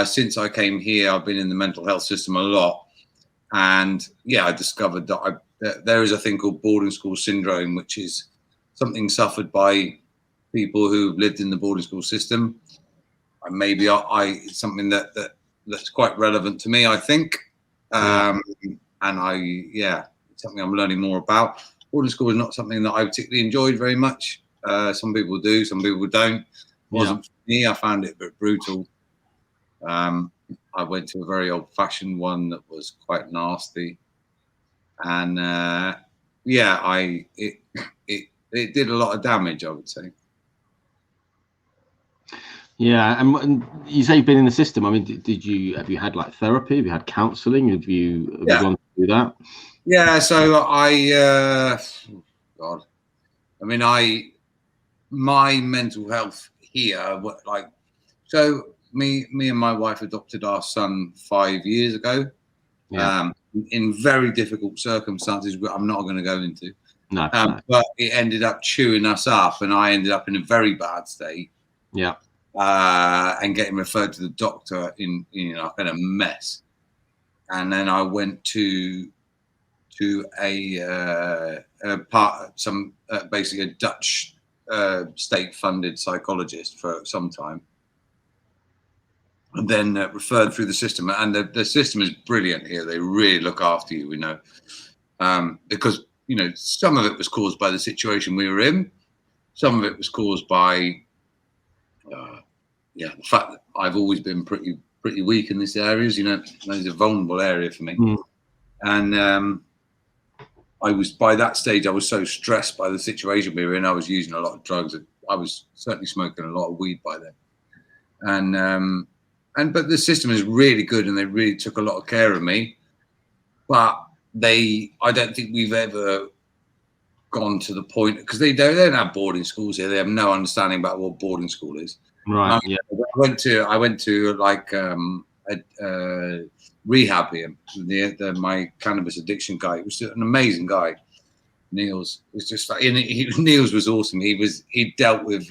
since I came here, I've been in the mental health system a lot, and I discovered that there is a thing called boarding school syndrome, which is something suffered by people who've lived in the boarding school system. And maybe it's something that's quite relevant to me, I think. And it's something I'm learning more about. Boarding school is not something that I particularly enjoyed very much. Some people do, some people don't. It wasn't for me. I found it a bit brutal. I went to a very old-fashioned one that was quite nasty, and it did a lot of damage, I would say. Yeah, and you say you've been in the system. I mean, have you had like therapy? Have you had counselling? Have you gone through that? Yeah, so God, I mean, my mental health here, so me and my wife adopted our son 5 years ago, in very difficult circumstances, which I'm not going to go into. No. But it ended up chewing us up, and I ended up in a very bad state. Yeah. And getting referred to the doctor in a mess. And then I went to basically a Dutch state-funded psychologist for some time, and then referred through the system. And the system is brilliant here. They really look after you, because some of it was caused by the situation we were in. Some of it was caused by the fact that I've always been pretty weak in these areas. It's a vulnerable area for me. And by that stage, I was so stressed by the situation we were in. I was using a lot of drugs. I was certainly smoking a lot of weed by then. But the system is really good, and they really took a lot of care of me. But I don't think we've ever gone to the point, because they don't have boarding schools here. They have no understanding about what boarding school is. Right. I went to like a rehab here. My cannabis addiction guy was an amazing guy. Niels was just like, Niels was awesome. He dealt with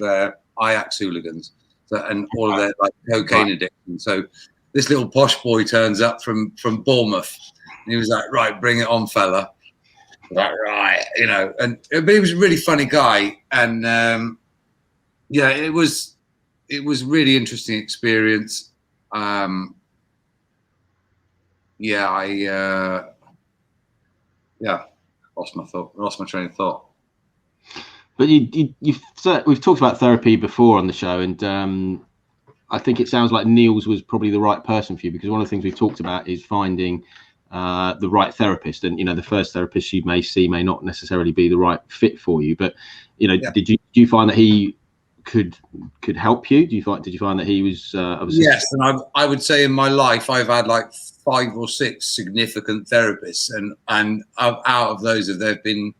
Ajax hooligans and all of their like cocaine addiction. So this little posh boy turns up from Bournemouth, and he was like, "Right, bring it on, fella." Like, right, but he was a really funny guy, and it was a really interesting experience. I lost my train of thought. But we've talked about therapy before on the show, and I think it sounds like Niels was probably the right person for you, because one of the things we've talked about is finding the right therapist, and the first therapist you may see may not necessarily be the right fit for you. But did you find that he could help you? Did you find that he was? Yes, and I would say in my life I've had like 5 or 6 significant therapists, and out of those, there have been,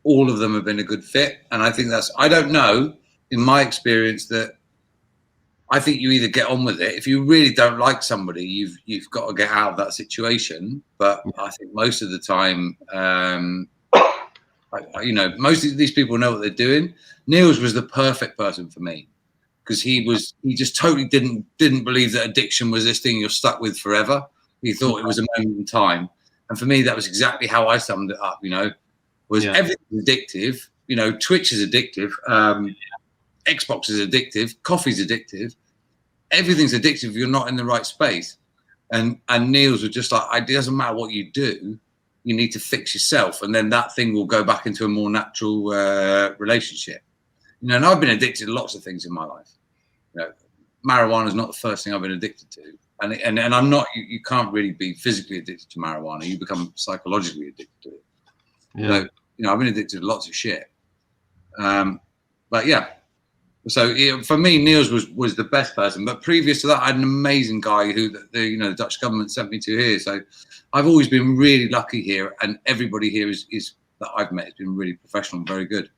all of them have been a good fit. And I think I don't know, in my experience, that I think you either get on with it. If you really don't like somebody, you've got to get out of that situation. But I think most of the time, most of these people know what they're doing. Niels was the perfect person for me, because he just totally didn't believe that addiction was this thing you're stuck with forever. He thought it was a moment in time. And for me, that was exactly how I summed it up, everything's addictive. Twitch is addictive. Xbox is addictive. Coffee's addictive. Everything's addictive if you're not in the right space. And Niels was just like, it doesn't matter what you do, you need to fix yourself, and then that thing will go back into a more natural relationship. And I've been addicted to lots of things in my life. Marijuana is not the first thing I've been addicted to, and I'm not. You can't really be physically addicted to marijuana. You become psychologically addicted to it. Yeah. So, I've been addicted to lots of shit. But yeah. So for me, Niels was the best person. But previous to that, I had an amazing guy who the Dutch government sent me to here. So I've always been really lucky here, and everybody here is that I've met has been really professional and very good.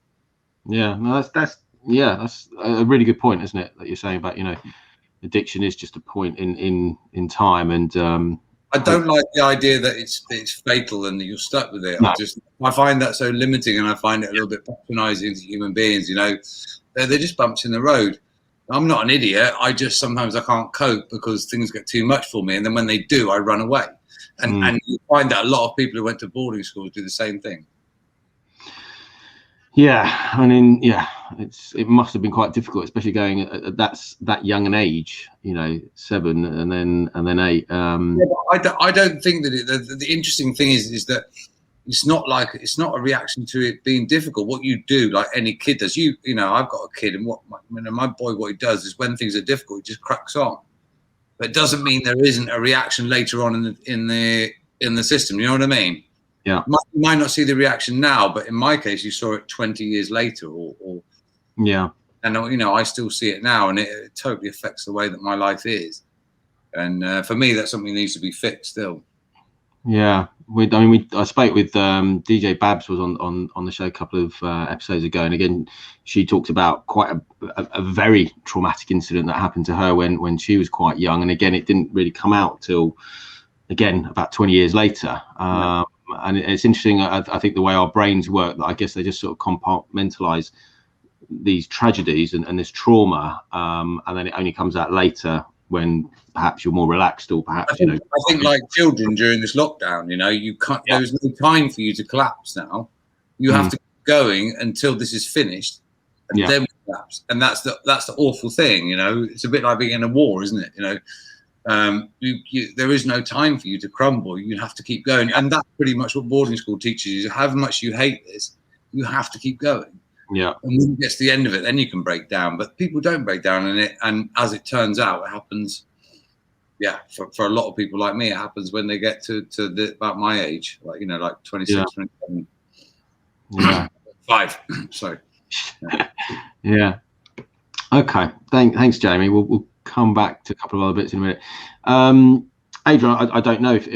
Yeah, no, that's a really good point, isn't it? That you're saying about addiction is just a point in time, and I don't like the idea that it's fatal and that you're stuck with it. No. I find that so limiting, and I find it a little bit patronising to human beings. They're just bumps in the road. I'm not an idiot. Sometimes I can't cope because things get too much for me, and then when they do, I run away. And you find that a lot of people who went to boarding schools do the same thing. Yeah, I mean, it must have been quite difficult, especially going at that young an age, 7 and then 8. I don't think that the interesting thing is that it's not a reaction to it being difficult. What you do, like any kid does, I've got a kid, and my boy, what he does is when things are difficult, he just cracks on. But it doesn't mean there isn't a reaction later on in the system. You know what I mean? Yeah. You might not see the reaction now, but in my case, you saw it 20 years later, or yeah. And I still see it now, and it totally affects the way that my life is. And for me, that's something that needs to be fixed still. Yeah, I spoke with DJ Babs was on the show a couple of episodes ago, and again, she talked about quite a very traumatic incident that happened to her when she was quite young, and again, it didn't really come out till again about 20 years later. And it's interesting. I think the way our brains work, that I guess they just sort of compartmentalize these tragedies and this trauma, and then it only comes out later when perhaps you're more relaxed, or perhaps I think like children during this lockdown, you can't. Yeah. There's no time for you to collapse now. You have to keep going until this is finished, and then we collapse. And that's the awful thing. It's a bit like being in a war, isn't it? There is no time for you to crumble. You have to keep going, and that's pretty much what boarding school teaches you. However much you hate this, you have to keep going. Yeah. And when it gets to the end of it, then you can break down. But people don't break down in it. And as it turns out, it happens. Yeah, for a lot of people like me, it happens when they get to about my age, like 26, 27. Yeah. 5. Sorry. Yeah. Okay. Thanks, Jamie. We'll come back to a couple of other bits in a minute. Adrian, I don't know if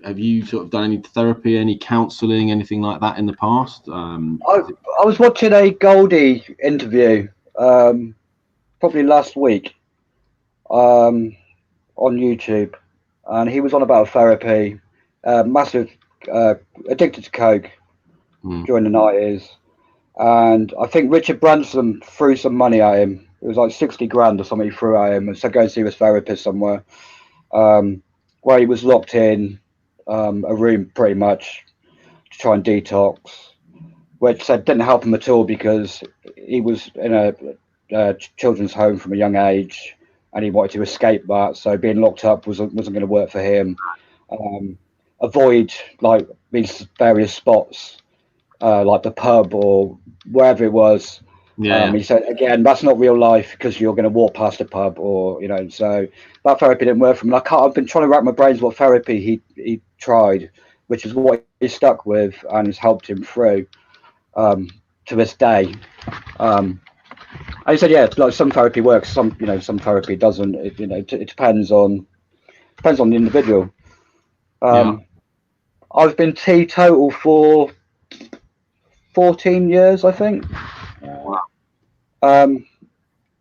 have you sort of done any therapy, any counselling, anything like that in the past? I was watching a Goldie interview probably last week on YouTube, and he was on about therapy. Massive addicted to coke during the 90s, and I think Richard Branson threw some money at him. It was like 60 grand or something he threw at him, and said go and see a therapist somewhere. Where he was locked in a room pretty much to try and detox, which said didn't help him at all because he was in a children's home from a young age, and he wanted to escape that. So being locked up wasn't going to work for him. Avoid like these various spots, like the pub or wherever it was. He said again, that's not real life because you're going to walk past a pub, or so that therapy didn't work for him. I've been trying to rack my brains what therapy he tried, which is what he stuck with and has helped him through to this day. And he said, like some therapy works, some therapy doesn't. It depends on the individual. I've been teetotal for 14 years, I think.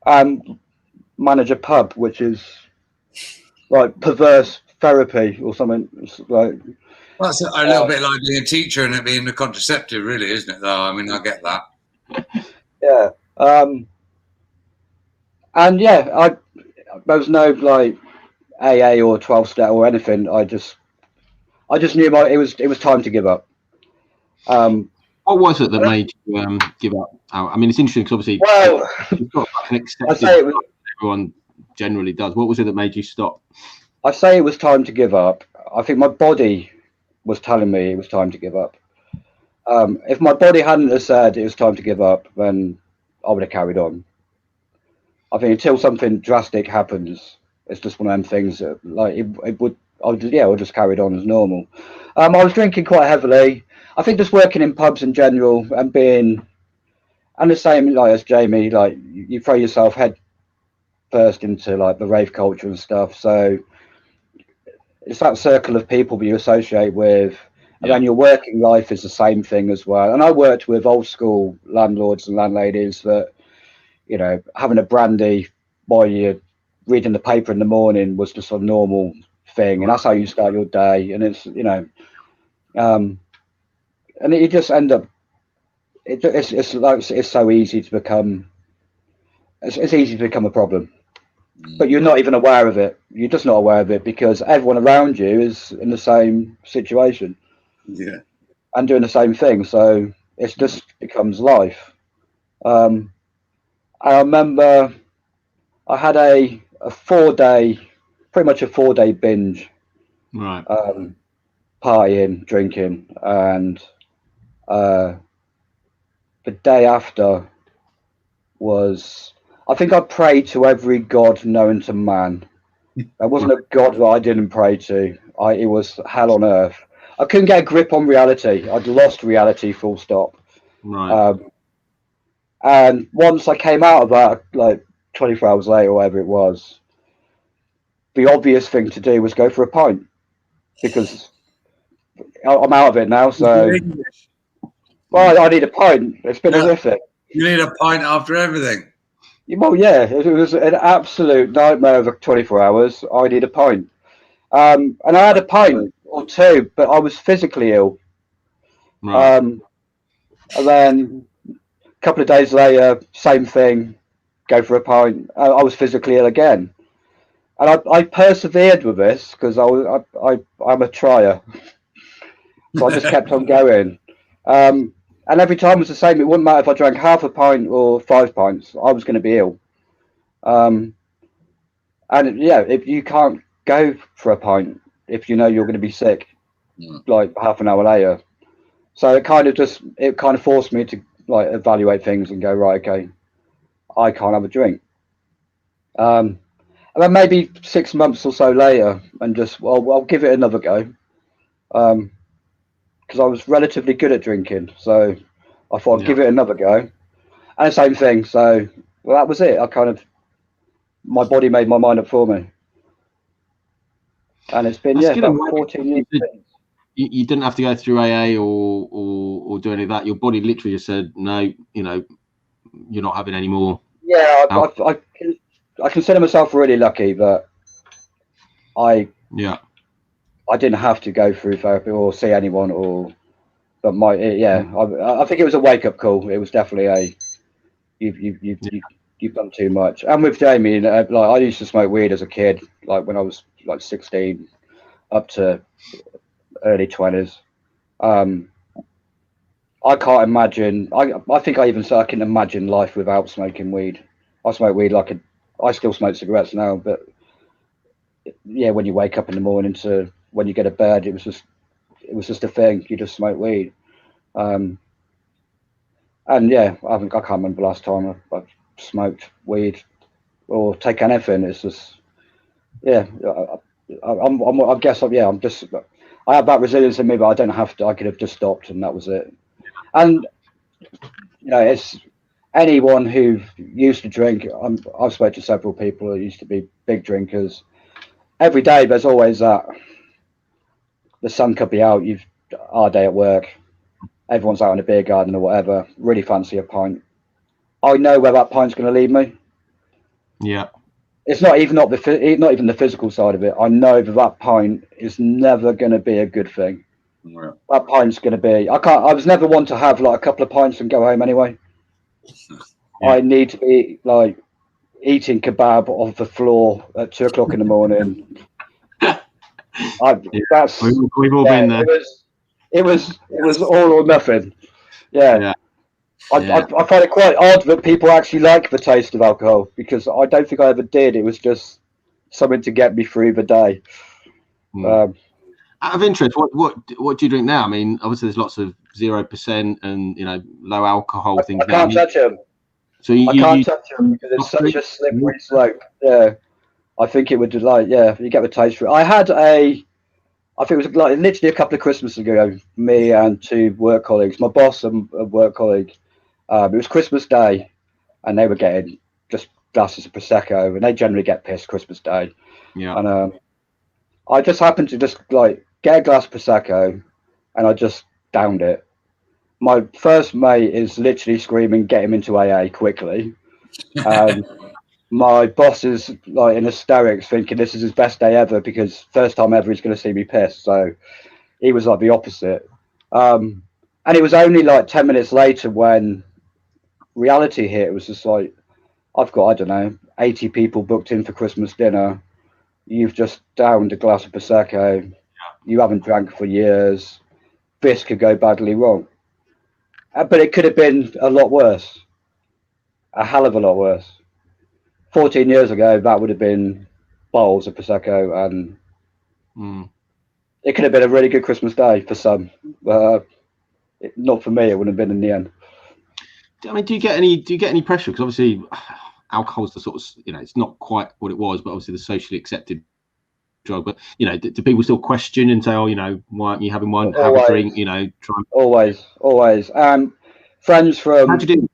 And manage a pub, which is like perverse therapy or something. It's like that's a little bit like being a teacher and it being a contraceptive, really, isn't it? Though I mean, I get that. Yeah. And there was no like AA or 12-step or anything. I just knew it was time to give up. What was it that made you give up? I mean, it's interesting because obviously, you've got an acceptance everyone generally does. What was it that made you stop? I say it was time to give up. I think my body was telling me it was time to give up. If my body hadn't have said it was time to give up, then I would have carried on. I think until something drastic happens, it's just one of them things that, like, I would just carried on as normal. I was drinking quite heavily. I think just working in pubs in general and the same like as Jamie, like you throw yourself head first into like the rave culture and stuff. So it's that circle of people that you associate with, and then your working life is the same thing as well. And I worked with old school landlords and landladies that, having a brandy while you're reading the paper in the morning was just a normal thing, and that's how you start your day. And it's and you just end up. It's so easy to become. It's easy to become a problem, but you're not even aware of it. You're just not aware of it because everyone around you is in the same situation, and doing the same thing. So it just becomes life. I remember I had a 4-day, pretty much a 4-day binge, right? Partying, drinking, and the day after was, I think I prayed to every god known to man. There wasn't a god that I didn't pray to. It was hell on earth. I couldn't get a grip on reality. I'd lost reality, full stop. Right. And once I came out of that, like 24 hours later, or whatever it was, the obvious thing to do was go for a pint, because I'm out of it now. So, well, I need a pint. It's been horrific. You need a pint after everything. Well, yeah, it was an absolute nightmare over 24 hours. I need a pint. And I had a pint or two, but I was physically ill. Right. And then a couple of days later, same thing, go for a pint. I was physically ill again. And I persevered with this because I'm a trier. So I just kept on going. And every time was the same. It wouldn't matter if I drank half a pint or 5 pints, I was going to be ill. And yeah, if you can't go for a pint if you know you're going to be sick, like half an hour later. So it kind of forced me to like evaluate things and go, right, okay, I can't have a drink. And then maybe 6 months or so later, and just, well, I'll give it another go. Because I was relatively good at drinking, so I thought I'd give it another go. And the same thing. So, well, that was it. My body made my mind up for me. And it's been, about 14 years. You didn't have to go through AA or do any of that. Your body literally just said, no, you're not having any more. Yeah, I consider myself really lucky that I didn't have to go through therapy or see anyone, but I think it was a wake up call. It was definitely you've done too much. And with Jamie, like, I used to smoke weed as a kid, like when I was like 16 up to early 20s. I can't imagine. I think I even said I can imagine life without smoking weed. I smoke weed I still smoke cigarettes now, but yeah, when you wake up in the morning to when you get to bed, it was just a thing. You just smoke weed. And yeah, I can't remember the last time I've smoked weed or take anything. It's just, yeah, I guess I have that resilience in me, but I don't have to. I could have just stopped and that was it. And it's anyone who used to drink. I've spoken to several people who used to be big drinkers. Every day there's always that. The sun could be out. Our day at work. Everyone's out in a beer garden or whatever. Really fancy a pint. I know where that pint's going to lead me. Yeah. It's not even the physical side of it. I know that pint is never going to be a good thing. Yeah. That pint's going to be. I was never one to have like a couple of pints and go home anyway. Yeah. I need to be like eating kebab off the floor at 2 o'clock in the morning. We've all been there. It was all or nothing. Yeah. I find it quite odd that people actually like the taste of alcohol, because I don't think I ever did. It was just something to get me through the day. Out of interest, what do you drink now? I mean, obviously there's lots of 0% and low alcohol things. I can't touch them. So I can't touch them because it's such a slippery slope. Yeah, I think it would you get the taste for it. I think it was like literally a couple of Christmases ago, me and 2 work colleagues, my boss and a work colleague. It was Christmas Day, and they were getting just glasses of Prosecco, and they generally get pissed Christmas Day. Yeah. And I just happened to just like get a glass of Prosecco, and I just downed it. My first mate is literally screaming, "Get him into AA quickly!" My boss is like in hysterics, thinking this is his best day ever because first time ever he's going to see me pissed. So he was like the opposite. And it was only like 10 minutes later when reality hit. It was just like, I've got, I don't know, 80 people booked in for Christmas dinner. You've just downed a glass of Prosecco. You haven't drank for years. This could go badly wrong. But it could have been a lot worse. A hell of a lot worse. 14 years ago, that would have been bottles of Prosecco, and it could have been a really good Christmas day for some. Not for me. It wouldn't have been in the end. I mean, do you get any pressure? Because obviously, alcohol's the sort of it's not quite what it was, but obviously the socially accepted drug. But do people still question and say, "Oh, why aren't you having one? Always. Have a drink." Try. Always. Friends from. How'd you do that?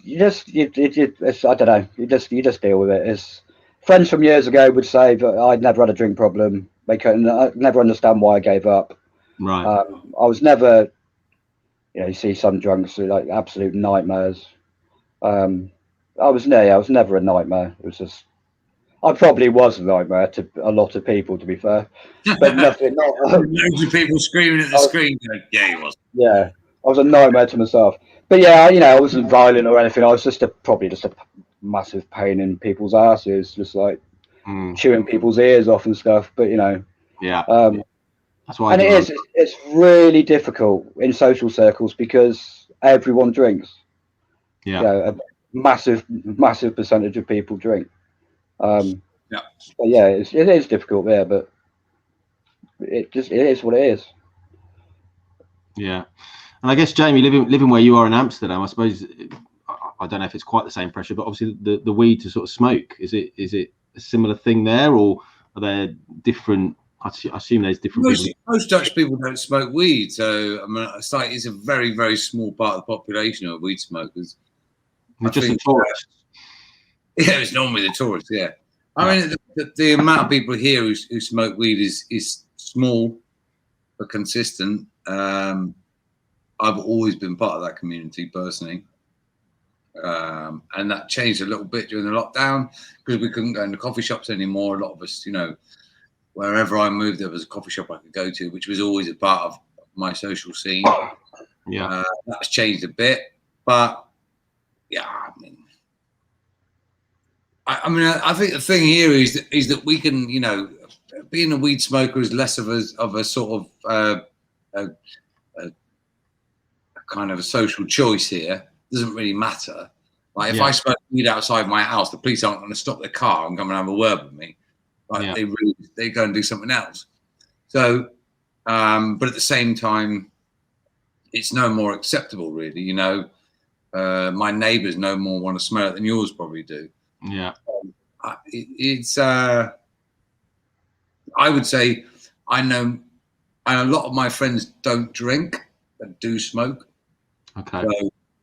I don't know. You just deal with it. It's friends from years ago would say that I'd never had a drink problem. They couldn't. I never understand why I gave up. Right. I was never. You see some drunks who like absolute nightmares. I was never a nightmare. It was just. I probably was a nightmare to a lot of people, to be fair, but nothing. Loads of people screaming at the screen. Yeah, he was. Yeah, I was a nightmare to myself. But yeah, I wasn't violent or anything. I was probably just a massive pain in people's asses, just like chewing people's ears off and stuff. But yeah, that's why. And it's really difficult in social circles because everyone drinks. Yeah, a massive percentage of people drink. But yeah, it is difficult there, but it is what it is. Yeah, and I guess Jamie, living where you are in Amsterdam, I suppose I don't know if it's quite the same pressure, but obviously the weed to sort of smoke, is it a similar thing there, or are there different? I assume there's different. Most Dutch people don't smoke weed, so I mean, it's a very, very small part of the population of weed smokers. Just the tourists. Yeah, it's normally the tourists. Yeah, I mean, the amount of people here who smoke weed is small but consistent. I've always been part of that community personally, and that changed a little bit during the lockdown because we couldn't go into coffee shops anymore. A lot of us, wherever I moved, there was a coffee shop I could go to, which was always a part of my social scene. Yeah, that's changed a bit, but yeah, I think the thing here is that we can, being a weed smoker is less of a sort of a kind of a social choice here. It doesn't really matter. Like if I smoke weed outside my house, the police aren't going to stop their car and come and have a word with me. Like they go and do something else. So, but at the same time, it's no more acceptable, really. My neighbours no more want to smell it than yours probably do. Yeah, it's. I would say I know, and a lot of my friends don't drink but do smoke. Okay.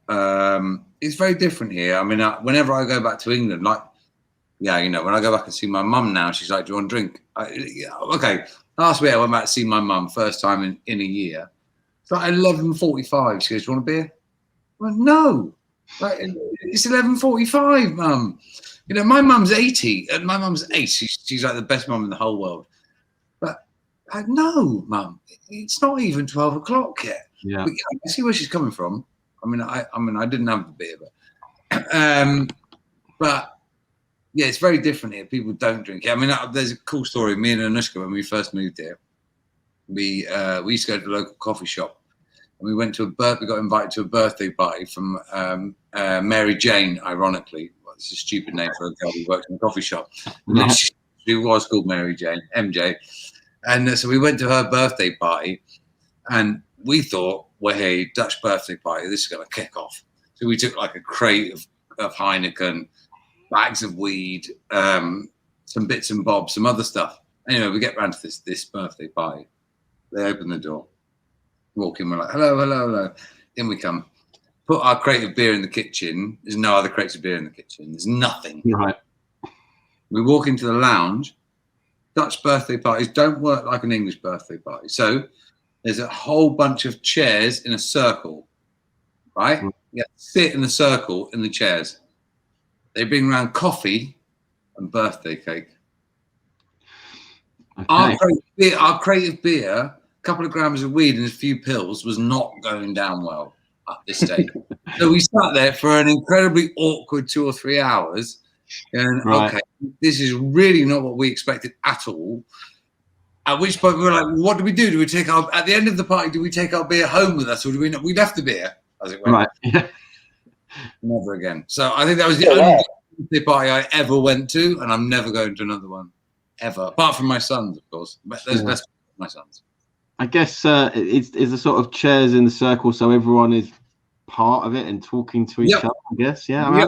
So it's very different here. I mean, whenever I go back to England, when I go back and see my mum now, she's like, "Do you want a drink?" Okay. Last week I went back to see my mum first time in a year. It's like 11:45. She goes, "Do you want a beer?" I went, "No. Like, it's 11:45, Mum. My mum's 80, and my mum's 8. She's like the best mum in the whole world. But no, Mum, it's not even 12 o'clock yet." Yeah. But, I see where she's coming from. I mean, I didn't have the beer, but yeah, it's very different here. People don't drink. I mean, there's a cool story. Me and Anushka, when we first moved here, we used to go to the local coffee shop. We went to we got invited to a birthday party from Mary Jane, ironically. Well, it's a stupid name for a girl who works in a coffee shop. She was called Mary Jane, MJ. And so we went to her birthday party, and we thought, well, hey, Dutch birthday party, this is going to kick off. So we took like a crate of Heineken, bags of weed, some bits and bobs, some other stuff. Anyway, we get round to this birthday party. They open the door. Walk in, we're like, hello, hello, hello. In we come. Put our crate of beer in the kitchen. There's no other crates of beer in the kitchen. There's nothing. Right. We walk into the lounge. Dutch birthday parties don't work like an English birthday party. So there's a whole bunch of chairs in a circle, right? You sit in a circle in the chairs. They bring around coffee and birthday cake. Okay. Our crate of beer, a couple of grams of weed and a few pills was not going down well at this stage. So we sat there for an incredibly awkward 2 or 3 hours. And okay, this is really not what we expected at all. At which point we were like, what do we do? Do we take at the end of the party, do we take our beer home with us, or do we not? We left the beer as it went. Right. Yeah. Never again. So I think that was the only birthday party I ever went to, and I'm never going to another one ever, apart from my sons, of course. But those best my sons. I guess it's the sort of chairs in the circle, so everyone is part of it and talking to each other. I guess, yeah. I mean,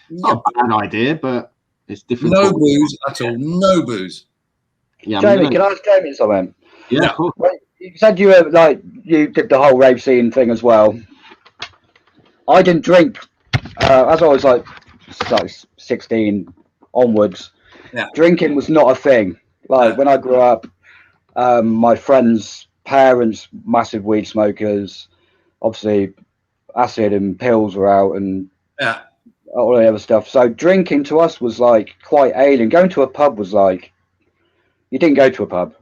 it's not a bad idea, but it's different. No booze at all. No booze. Yeah, Jamie, can I ask Jamie something? Yeah, of course. You said you did the whole rave scene thing as well. I didn't drink as I was like 16 onwards, drinking was not a thing. Like when I grew up, my friends' parents, massive weed smokers, obviously acid and pills were out and all the other stuff. So drinking to us was like quite alien. Going to a pub was like, you didn't go to a pub.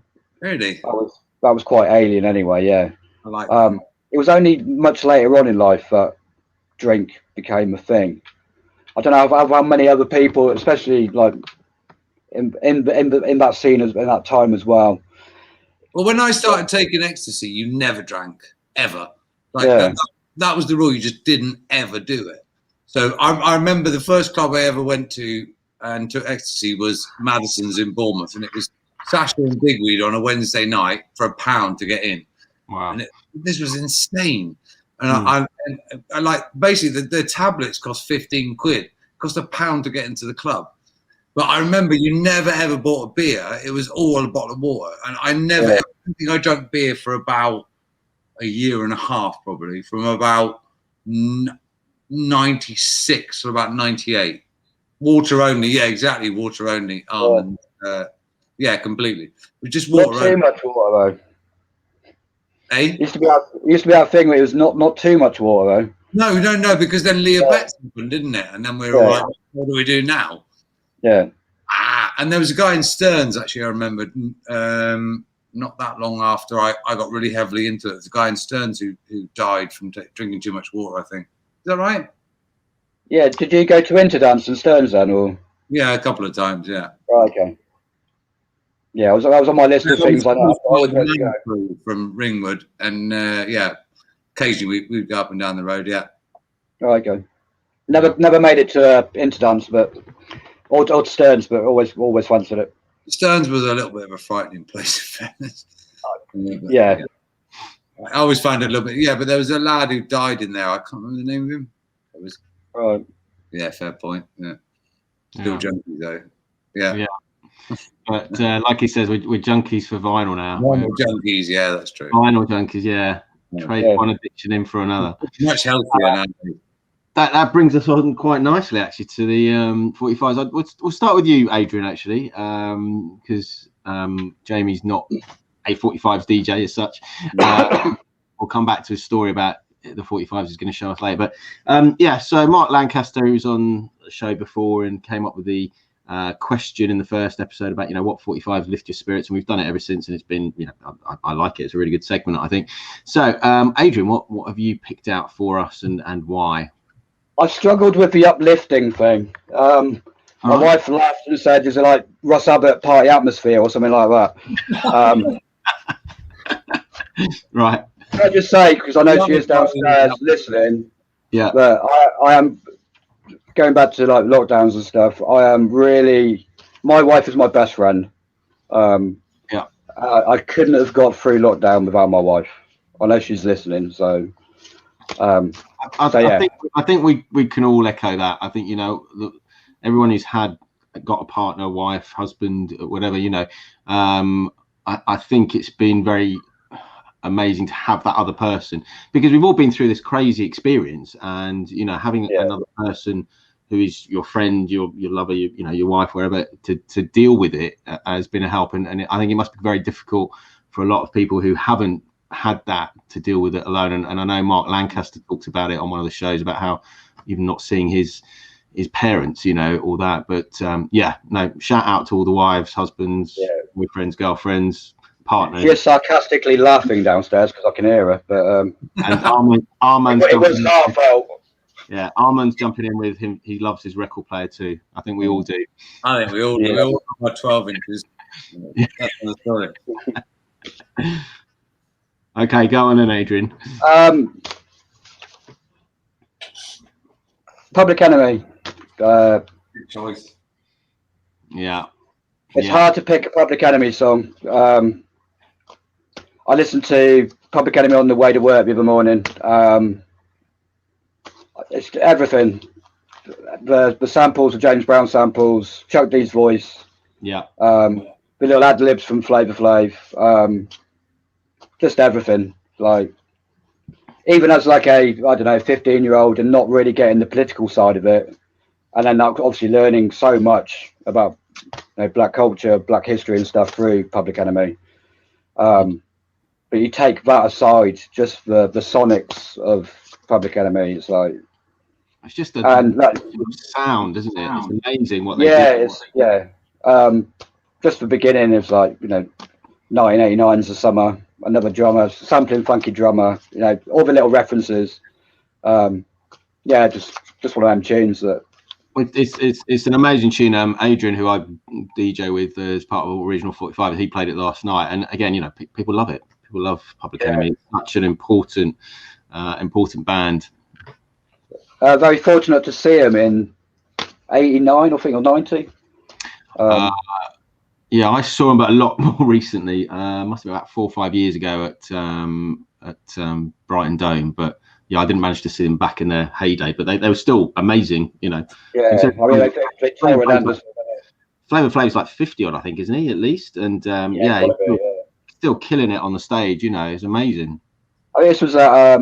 Really? That was quite alien anyway, yeah. I like that. It was only much later on in life that drink became a thing. I don't know how many other people, especially like in that scene, in that time as well. Well, when I started taking ecstasy, you never drank, ever. Like that was the rule. You just didn't ever do it. So I remember the first club I ever went to and took ecstasy was Madison's in Bournemouth, and it was Sasha and Bigweed on a Wednesday night for £1 to get in. Wow. And this was insane. And I like, basically the tablets cost 15 quid. It cost £1 to get into the club. But I remember you never ever bought a beer. It was all a bottle of water. And I never ever think I drank beer for about a year and a half, probably, from about 96 to about 98. Water only, yeah, exactly, water only. Almond, yeah, completely. But just water. Not too much water though. Eh? Used to be our thing where it was not too much water though. No, because then Leah Betts happened, didn't it? And then we were all like, what do we do now? Yeah. And there was a guy in Stearns, actually, I remembered, not that long after I got really heavily into it. There's a guy in Stearns who died from drinking too much water, I think. Is that right? Yeah. Did you go to Interdance in Stearns then? Or? Yeah, a couple of times, yeah. Right, okay. Yeah, that was on my list of things like that. From Ringwood, and occasionally we'd go up and down the road, yeah. Right, okay. Never made it to Interdance, or to Stearns, but always fancied it. Stearns was a little bit of a frightening place, in fairness. Yeah. I always found it a little bit, but there was a lad who died in there. I can't remember the name of him. It was right. Yeah, fair point. Yeah. Still junkie though. Yeah. But like he says, we're junkies for vinyl now. Vinyl junkies, yeah, that's true. Vinyl junkies, yeah. Trade one addiction in for another. Much healthier now. That brings us on quite nicely, actually, to the 45s. We'll start with you, Adrian, actually, because Jamie's not a 45s DJ as such. We'll come back to his story about the 45s he's going to show us later. But so Mark Lancaster, who was on the show before and came up with the question in the first episode about what 45s lift your spirits, and we've done it ever since, and it's been I like it. It's a really good segment, I think. So Adrian, what have you picked out for us, and why? I struggled with the uplifting thing. My wife laughed and said, "Is it like Ross Abbott party atmosphere or something like that?" Right. Can I just say, because I know she is downstairs listening, but I am going back to like lockdowns and stuff. I am really, my wife is my best friend. I couldn't have got through lockdown without my wife. I know she's listening, so. I think we can all echo that. I think everyone who's got a partner, wife, husband, whatever, I think it's been very amazing to have that other person, because we've all been through this crazy experience, and having another person who is your friend, your lover, your wife, wherever, to deal with it has been a help, and I think it must be very difficult for a lot of people who haven't had that to deal with it alone. And I know Mark Lancaster talked about it on one of the shows about how even not seeing his parents, all that. But shout out to all the wives, husbands, boyfriends, girlfriends, partners. She's sarcastically laughing downstairs because I can hear her. But and Armand's it was our fault. Yeah, Armand's jumping in with him. He loves his record player too. I think we all do. I think we all do. We all have our 12 inches. That's the story. Okay, go on then, Adrian. Public Enemy. Good choice. Yeah. It's hard to pick a Public Enemy song. I listened to Public Enemy on the way to work the other morning. It's everything. The samples, the James Brown samples, Chuck D's voice. Yeah. The little ad libs from Flavor Flav. Just everything. Like even as like a, I don't know, 15-year-old and not really getting the political side of it, and then obviously learning so much about black culture, black history and stuff through Public Enemy. But you take that aside, just the sonics of Public Enemy, it's like, it's just and sound, isn't it? It's amazing what they do. Just the beginning is like, 1989's the summer, another drummer, sampling funky drummer, all the little references. Just one of them tunes that. It's an amazing tune. Adrian, who I DJ with as part of Original 45, he played it last night, and again, people love it. People love Public Enemy. It's such an important band. Very fortunate to see him in '89, I think, or '90. Yeah, I saw him, but a lot more recently. Must have been about 4 or 5 years ago at Brighton Dome. But yeah, I didn't manage to see them back in their heyday. But they were still amazing, Yeah, I mean, Flavor Flav's like 50 odd, I think, isn't he? At least, and still killing it on the stage. It's amazing. I mean, this was at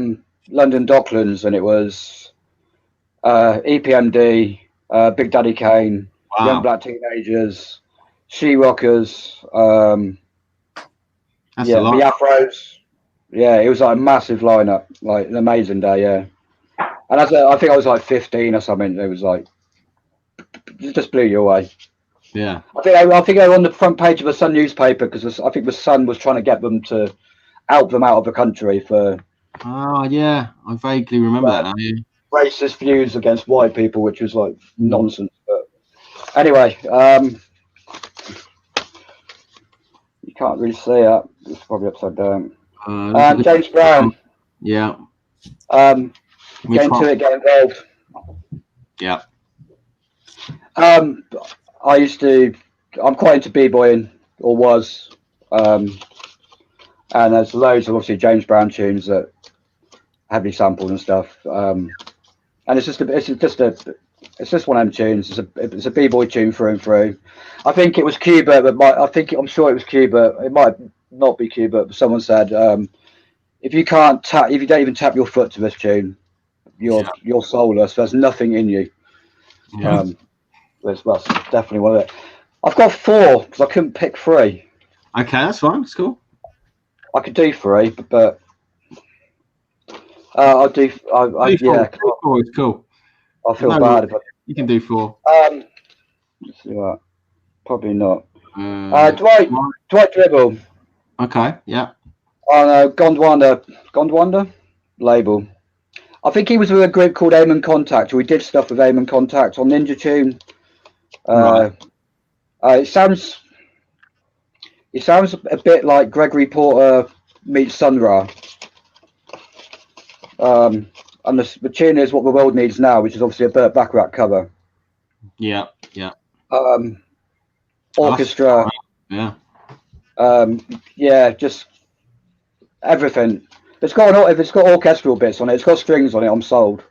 London Docklands, and it was EPMD, Big Daddy Kane, Young Black Teenagers, She Rockers, the Afros. Yeah, it was like a massive lineup, like an amazing day. Yeah, and I think I was like 15 or something. It was like, it just blew you away. Yeah, I think they were on the front page of the Sun newspaper because I think the Sun was trying to get them to out them out of the country for. Oh yeah, I vaguely remember that now. Yeah. Racist views against white people, which was like nonsense. But anyway, you can't really see it. It's probably upside down. James Brown. Yeah. Get into it, get involved. Yeah. I'm quite into b-boying, or was, and there's loads of obviously James Brown tunes that heavily sampled and stuff. And it's just one of them tunes. It's a b-boy tune through and through. I think it was Cuba, but I'm sure it was Cuba. It might not be Cuba, but someone said if you don't even tap your foot to this tune, you're soulless. There's nothing in you. Yeah. That's definitely one of it. I've got 4 because I couldn't pick 3. Okay, that's fine. That's cool. I could do 3, but I'll do. Yeah, 4 is cool. I feel bad if you can do 4. Let's see what. Probably not. Dwight Dribble. Okay. Yeah. On Gondwana label. I think he was with a group called Aim and Contact. We did stuff with Aim and Contact on Ninja Tune. Right. It sounds a bit like Gregory Porter meets Sun Ra. And the tune is What the World Needs Now, which is obviously a Burt Bacharach cover. Yeah, yeah. Orchestra. Yeah. Just everything. If it's got orchestral bits on it, it's got strings on it, I'm sold.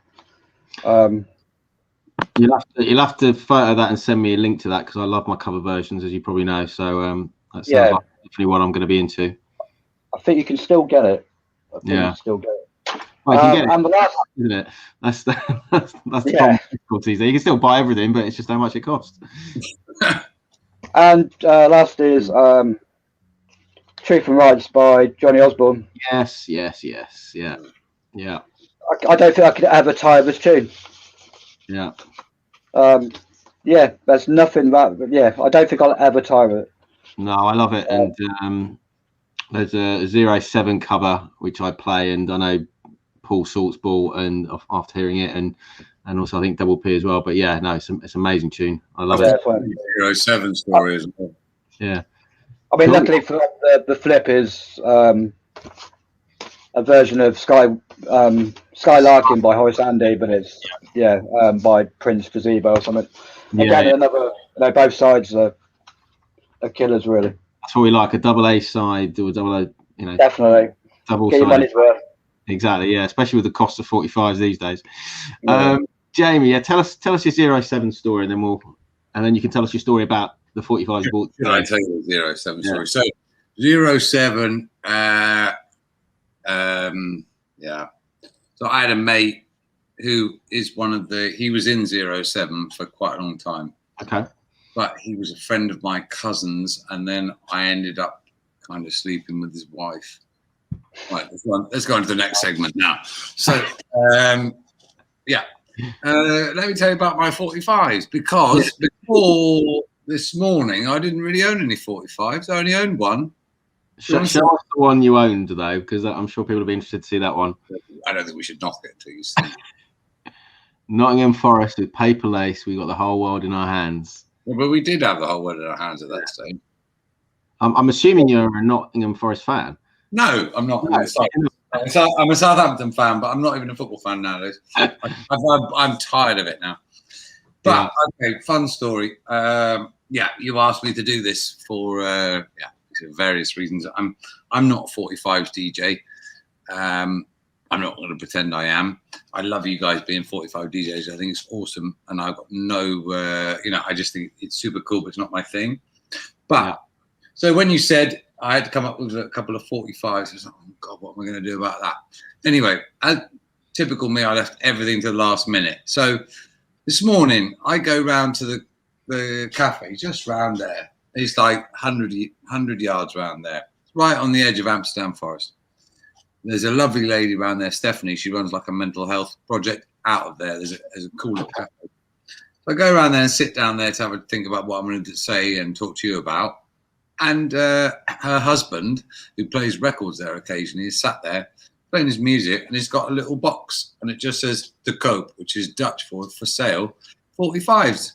You'll have to photo that and send me a link to that because I love my cover versions, as you probably know. So that's like definitely what I'm going to be into. I think you can still get it. You can get it, and the last, isn't it? That's the difficulties there. You can still buy everything, but it's just how much it costs. And last is Truth and Rights by Johnny Osborne. Yes. Yeah. I don't think I could ever tire this tune. Yeah. There's nothing that. I don't think I'll ever tire it. No, I love it. And there's a 07 cover which I play, and I know Paul Saltzball, and after hearing it, and also I think Double P as well. But yeah, no, it's an amazing tune. I love it. 07 story as well. Yeah. I mean, luckily for the flip is a version of Sky Larkin by Horace Andy, but it's by Prince Gazebo or something. Again, another. Both sides are killers, really. That's what we like, a double A side or double A. Definitely. Double Get your money's worth. Exactly, yeah. Especially with the cost of 45s these days. Jamie, tell us your 07 story, and then you can tell us your story about the 45s you bought. Can I tell you the 07 story? So 07, So I had a mate who is he was in 07 for quite a long time. Okay. But he was a friend of my cousin's, and then I ended up kind of sleeping with his wife. Right, let's go on to the next segment now. So, yeah. Let me tell you about my 45s, because before this morning, I didn't really own any 45s. I only owned one. Show us the one you owned, though, because I'm sure people will be interested to see that one. I don't think we should knock it until you see it. Nottingham Forest with paper lace. We got the whole world in our hands. Well, but we did have the whole world in our hands at that stage. I'm assuming you're a Nottingham Forest fan. No, I'm not. No, I'm a Southampton fan, but I'm not even a football fan nowadays. I'm tired of it now. But okay, fun story. Yeah, you asked me to do this for various reasons. I'm not a 45s DJ. I'm not going to pretend I am. I love you guys being 45 DJs. I think it's awesome, and I've got no, I just think it's super cool, but it's not my thing. But so when you said I had to come up with a couple of 45s, I was like, oh God, what am I going to do about that? Anyway, as typical me, I left everything to the last minute. So this morning I go round to the cafe just round there. It's like 100 yards round there, right on the edge of Amsterdam Forest. There's a lovely lady around there, Stephanie. She runs like a mental health project out of there. There's a cool cafe. So I go around there and sit down there to have a think about what I'm going to say and talk to you about. And her husband, who plays records there occasionally, is sat there playing his music, and he's got a little box, and it just says "De Koop," which is Dutch for sale, 45s.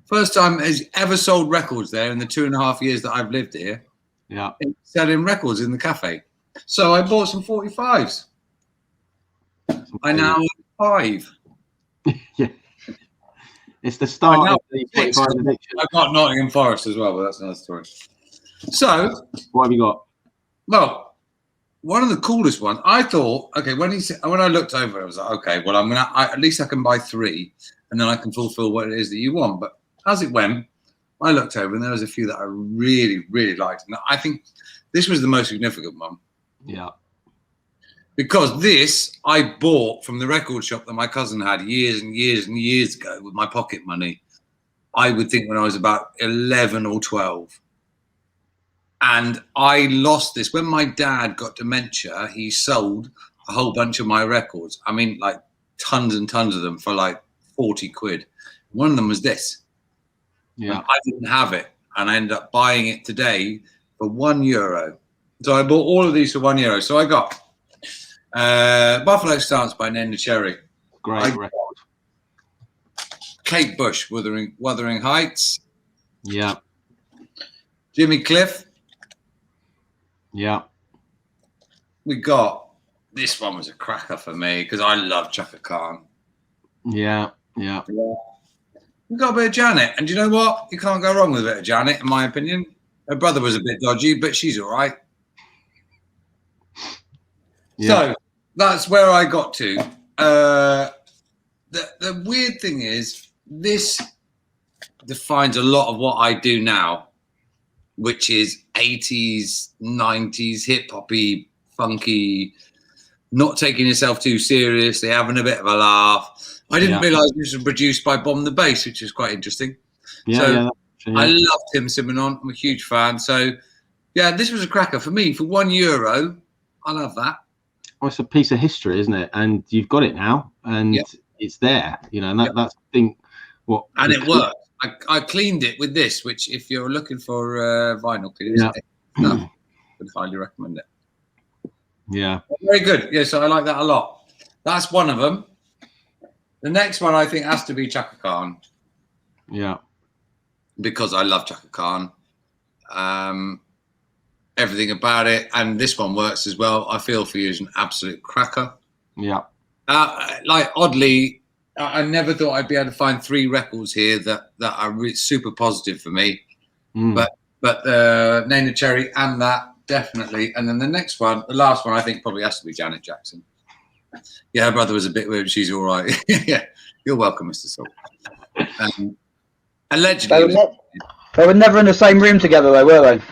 First time he's ever sold records there in the 2.5 years that I've lived here. Yeah, selling records in the cafe. So I bought some 45s. I now own 5. Yeah. It's the start of the 45 addiction. I've got Nottingham Forest as well, but that's another story. So, what have you got? Well, one of the coolest ones, I thought, okay, when I looked over, I was like, okay, well, at least I can buy 3, and then I can fulfill what it is that you want. But as it went, I looked over, and there was a few that I really, really liked. And I think this was the most significant one. Yeah. Because this I bought from the record shop that my cousin had years and years and years ago with my pocket money. I would think when I was about 11 or 12. And I lost this. When my dad got dementia, he sold a whole bunch of my records. I mean, like tons and tons of them for like 40 quid. One of them was this. Yeah. And I didn't have it. And I ended up buying it today for €1. So I bought all of these for €1. So I got Buffalo Stance by Neneh Cherry. Great record. Kate Bush, Wuthering Heights. Yeah. Jimmy Cliff. Yeah. We got, this one was a cracker for me because I love Chaka Khan. Yeah. Yeah. We got a bit of Janet. And you know what? You can't go wrong with a bit of Janet, in my opinion. Her brother was a bit dodgy, but she's all right. Yeah. So that's where I got to. The weird thing is, this defines a lot of what I do now, which is 80s, 90s, hip-hoppy, funky, not taking yourself too seriously, having a bit of a laugh. I didn't realise this was produced by Bomb the Bass, which is quite interesting. I loved him, Simonon. I'm a huge fan. So, yeah, this was a cracker for me. For €1, I love that. Well, it's a piece of history, isn't it? And you've got it now, and it's there. You know, and that's I think what. And it worked. I cleaned it with this, which if you're looking for vinyl cleaners, I would highly recommend it. Yeah. Very good. Yeah, so I like that a lot. That's one of them. The next one I think has to be Chaka Khan. Yeah. Because I love Chaka Khan. Everything about it, and this one works as well. I Feel For You is an absolute cracker. Yeah. Like oddly, I never thought I'd be able to find 3 records here that are super positive for me. But Neneh Cherry and that definitely, and then the next one, the last one, I think probably has to be Janet Jackson. Yeah, her brother was a bit weird. She's all right. Yeah, you're welcome, Mr. Salt. Allegedly, they were never in the same room together, though, were they?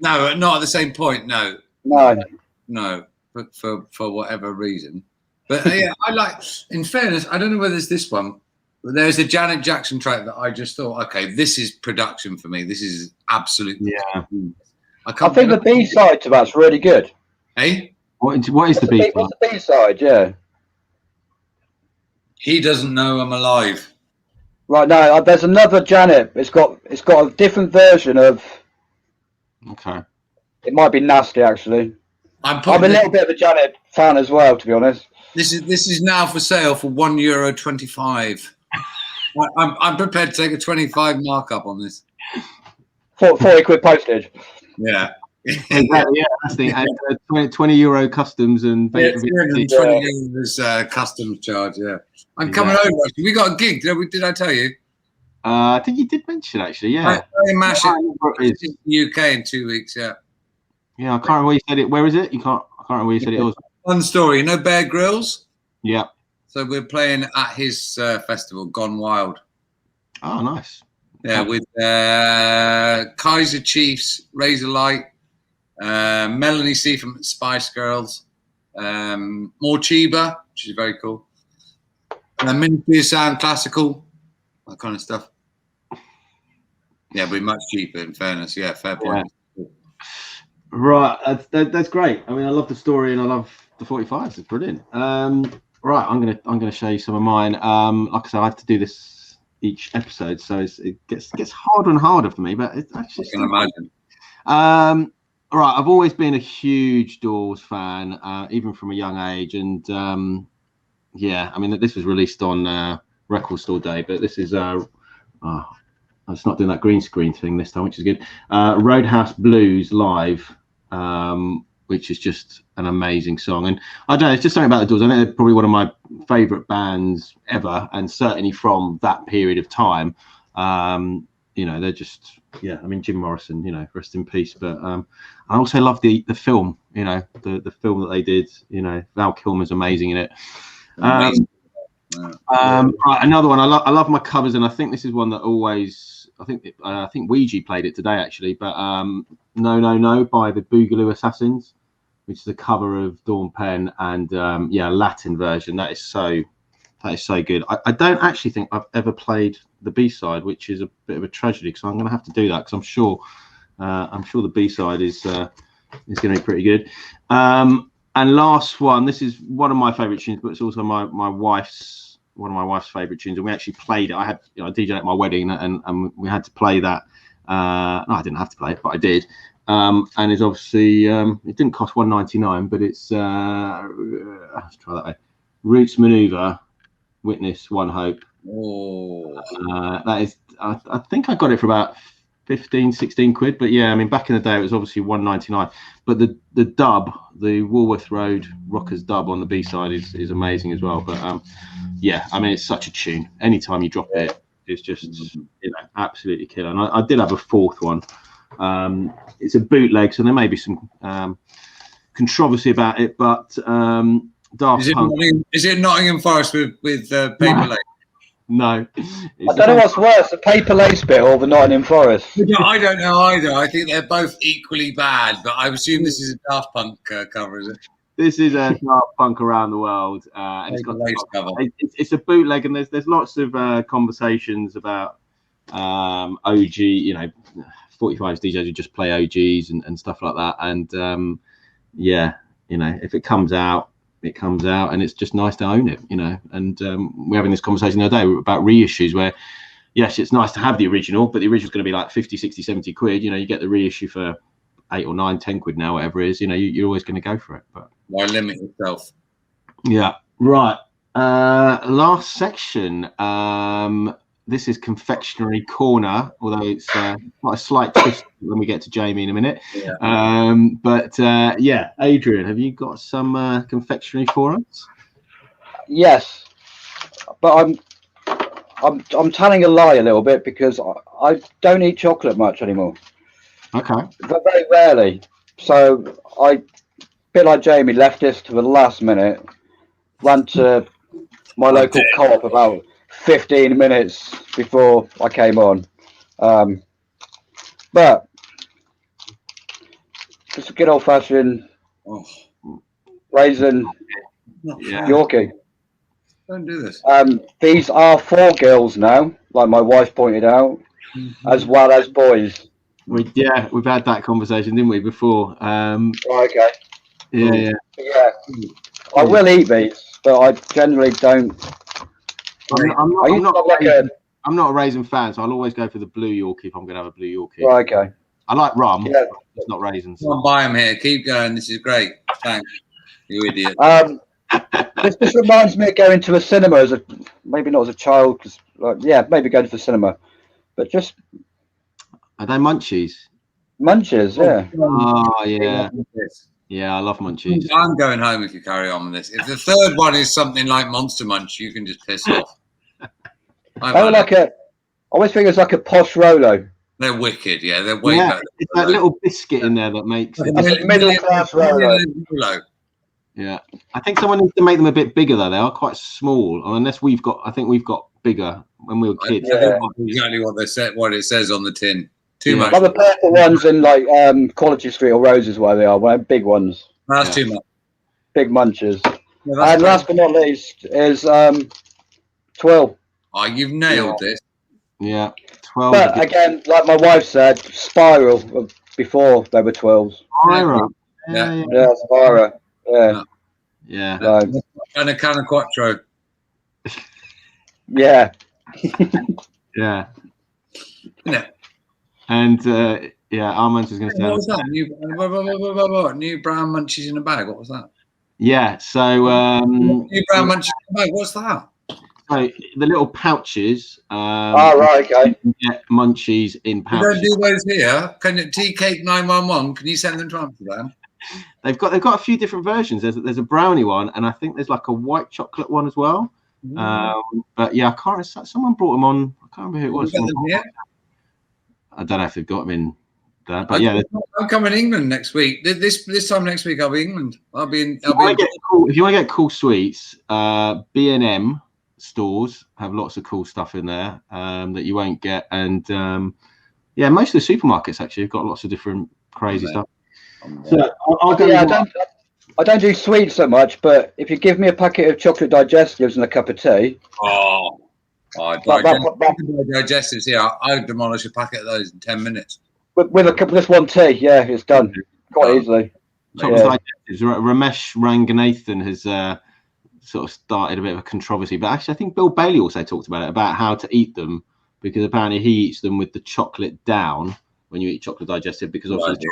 No, not at the same point. No. But for whatever reason. But yeah, I like. In fairness, I don't know whether it's this one, but there's a Janet Jackson track that I just thought, okay, this is production for me. This is absolutely. Yeah. I think the B side to that's really good. Hey, what is the B side? What's the B side? Yeah. He doesn't know I'm alive. Right, no, there's another Janet. It's got a different version of. Okay. It might be nasty, actually. I'm a little bit of a Janet fan as well, to be honest. This is now for sale for €1.25. I'm prepared to take a 25 markup on this. 40 quid postage. Yeah. Exactly, yeah, that's the and, €20 customs and €320 customs charge. Yeah, I'm coming over. We got a gig. Did I tell you? I think you did mention actually. Yeah, Mash it in the UK in 2 weeks. Yeah. Yeah, I can't remember where you said it. Where is it? I can't remember where you said it was. One story. You know Bear Grylls? Yeah. So we're playing at his festival, Gone Wild. Oh, nice. Yeah, with Kaiser Chiefs, Razor Light, Melanie C from Spice Girls, more Chiba, which is very cool, Ministry of Sound Classical, that kind of stuff. Yeah, but much cheaper, in fairness. Yeah, fair point. Yeah. Right, that's great. I mean, I love the story and I love the 45s. It's brilliant. Right, I'm gonna show you some of mine. Like I said, I have to do this each episode, so it gets harder and harder for me. But it's actually. I can imagine. Right, I've always been a huge Doors fan, even from a young age, and yeah, I mean, this was released on Record Store Day, but this is it's not doing that green screen thing this time, which is good. Roadhouse Blues Live, which is just an amazing song. And I don't know, it's just something about the Doors. I think they're probably one of my favourite bands ever, and certainly from that period of time. You know, they're just, yeah, I mean, Jim Morrison, you know, rest in peace. But I also love the film, you know, the film that they did, you know, Val Kilmer's amazing in it. Right, another one. I love my covers, and I think this is one that always. I think Ouija played it today actually, but No No No by the Boogaloo Assassins, which is a cover of Dawn Penn, and yeah, Latin version. That is so good. I don't actually think I've ever played the B-side, which is a bit of a tragedy, because I'm going to have to do that, because I'm sure the B-side is going to be pretty good. And last one, this is one of my favourite tunes, but it's also one of my wife's favourite tunes, and we actually played it. I had, you know, I DJed at my wedding, and we had to play that. No, I didn't have to play it, but I did. And it's obviously it didn't cost $1.99, but it's let's try that way. Roots Maneuver, Witness, One Hope. Oh, that is. I think I got it for about 15-16 quid, but yeah, I mean, back in the day it was obviously $1.99. But the dub, the Walworth Road Rockers dub on the B-side is amazing as well. But yeah, I mean, it's such a tune. Anytime you drop it, it's just, you know, absolutely killer. And I did have a fourth one. It's a bootleg, so there may be some controversy about it, but Daft Punk. Is it Nottingham Forest with Paper Lake? No. I don't know what's worse, the Paper Lace bit or the Nottingham Forest. I don't know either. I think they're both equally bad, but I assume this is a Daft Punk cover, is it? This is a Daft Punk Around the World. And it's a bootleg, and there's lots of conversations about OG, you know, 45's DJs who just play OGs and stuff like that. And yeah, you know, if it comes out, it comes out, and it's just nice to own it, you know. And we're having this conversation the other day about reissues, where yes, it's nice to have the original, but the original's going to be like 50, 60, 70 quid. You know, you get the reissue for 8 or 9, 10 quid now, whatever it is. You know, you're always going to go for it. But why limit yourself? Yeah, right. Last section. This is Confectionary Corner, although it's quite a slight twist when we get to Jamie in a minute. Yeah. But yeah, Adrian, have you got some confectionery for us? Yes, but I'm telling a lie a little bit, because I don't eat chocolate much anymore. Okay. But very rarely. So a bit like Jamie, left this to the last minute. Ran to my local co-op about 15 minutes before I came on. But just a good old-fashioned raisin Yeah. Yorkie. Don't do this. These are 4 girls now, like my wife pointed out, as well as boys. We've had that conversation, didn't we, before? Okay. Yeah. I will eat these, but I generally don't. I'm not a raisin fan, so I'll always go for the blue Yorkie if I'm going to have a blue Yorkie. Right, okay. I like rum, Yeah. but it's not raisins. Come on, buy them here. Keep going. This is great. Thanks. You idiot. This just reminds me of going to a cinema as maybe not as a child, because maybe going to the cinema, but just Are they munchies? munches, yeah. Oh yeah, yeah. I love munchies. I'm going home if you carry on with this. If the third one is something like Monster Munch, you can just piss off. I always think it's like a posh Rolo. They're wicked, yeah. They're way better. It's that little biscuit in there that makes it. Middle class Rolo. Yeah, I think someone needs to make them a bit bigger though. They are quite small, unless I think we've got bigger when we were kids. Yeah. Exactly what it says on the tin. Too much. Like the purple ones in like Quality Street or Roses, where they are, big ones. That's too much. Big munches. Yeah, and last but not least is Twill. Oh, you've nailed this. Yeah, 12. But again, like my wife said, Spiral before they were 12s. Spira. Yeah, Spira. Yeah. And a can of Quattro. Yeah. Yeah. Yeah. And Armand was going to say. What was that? New brown munchies in a bag. What was that? Yeah. So new brown munchies in a bag. What's that? So the little pouches. Right. Okay. You can get munchies in pouches. You don't do those here. Can you Tea Cake 911? Can you send them to Amsterdam? They've got a few different versions. There's a brownie one, and I think there's like a white chocolate one as well. But yeah, I can't. Someone brought them on. I can't remember who it was. I don't know if they've got them in there, but I'm coming to England next week. This time next week, I'll be in England. If you want to get cool sweets, B&M stores have lots of cool stuff in there that you won't get, and most of the supermarkets actually have got lots of different crazy stuff. So I'll go. I don't do sweets so much, but if you give me a packet of chocolate digestives and a cup of tea. Digestives here. I'll demolish a packet of those in 10 minutes. With a cup of this one tea, it's done quite easily. Chocolate digestives. Ramesh Ranganathan has sort of started a bit of a controversy, but actually I think Bill Bailey also talked about it, about how to eat them, because apparently he eats them with the chocolate down when you eat chocolate digestive, because obviously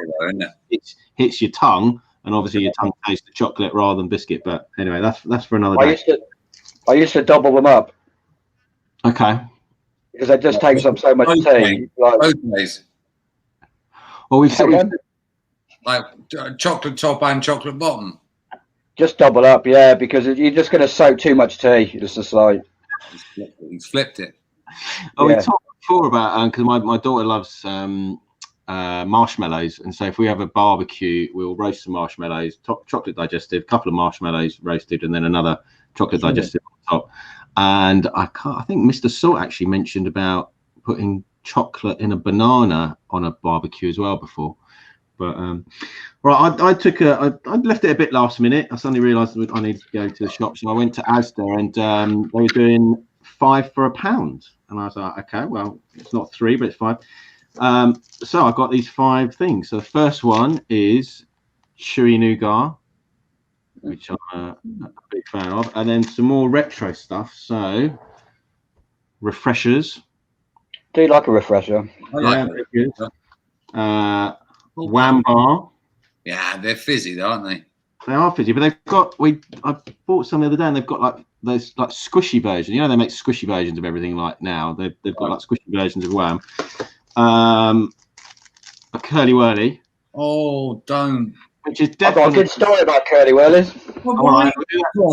it hits your tongue, and obviously your tongue tastes the chocolate rather than biscuit. But anyway, that's for another day. I used to double them up. Okay. Because it just takes up so much tea. Both ways. Well, we've like chocolate top and chocolate bottom. Just double up, because you're just going to soak too much tea. It's just like he's flipped it. We talked before about because my daughter loves marshmallows, and so if we have a barbecue, we'll roast some marshmallows, chocolate digestive, couple of marshmallows roasted, and then another chocolate digestive on top. And I think Mr. Salt actually mentioned about putting chocolate in a banana on a barbecue as well before. But right, I left it a bit last minute. I suddenly realised I needed to go to the shop, so I went to Asda, and they were doing 5 for £1, and I was like, okay, well, it's not 3, but it's 5. So I got these 5 things. So the first one is chewy nougat, which I'm a big fan of, and then some more retro stuff. So refreshers. Do you like a refresher? I like it. Good. Wham bar. Yeah, they're fizzy, though, aren't they? They are fizzy, but they've got. I bought some the other day, and they've got like those like squishy versions. You know, they make squishy versions of everything. Like now, they've got like squishy versions of Wham. A curly whirly. Oh, don't. Which is definitely. I've got a good story about curly whirlies. All right,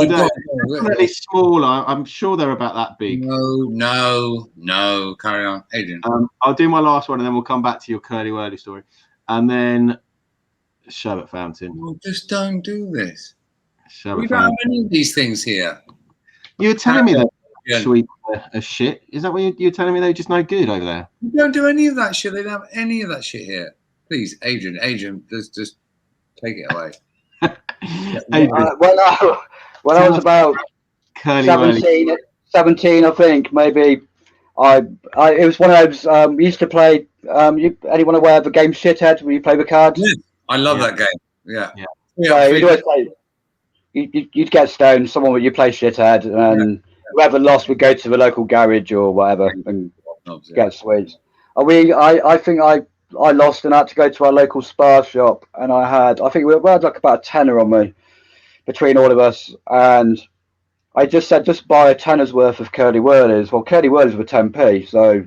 definitely smaller. I'm sure they're about that big. No. Carry on, Adrian. I'll do my last one, and then we'll come back to your curly whirly story, and then sherbet fountain. Well, just don't do this. Sherbet we don't have any of these things here. You were telling me that sweet as shit. Is that what you're telling me? They're just no good over there. We don't do any of that shit. They don't have any of that shit here. Please, Adrian, just take it away. When I was about Curly 17, I think, maybe, it was one of those, we used to play, anyone aware of the game Shithead, where you play with cards? Yeah, I love that game. Yeah. So you'd always play, you'd get stoned, someone would, you play Shithead, and whoever lost would go to the local garage or whatever and get sweets. I think I lost and had to go to our local Spar shop, and I think we had like about a tenner on me between all of us, and I just said, just buy a tenner's worth of Curly Whirlies. Well, Curly Whirlies were 10p, so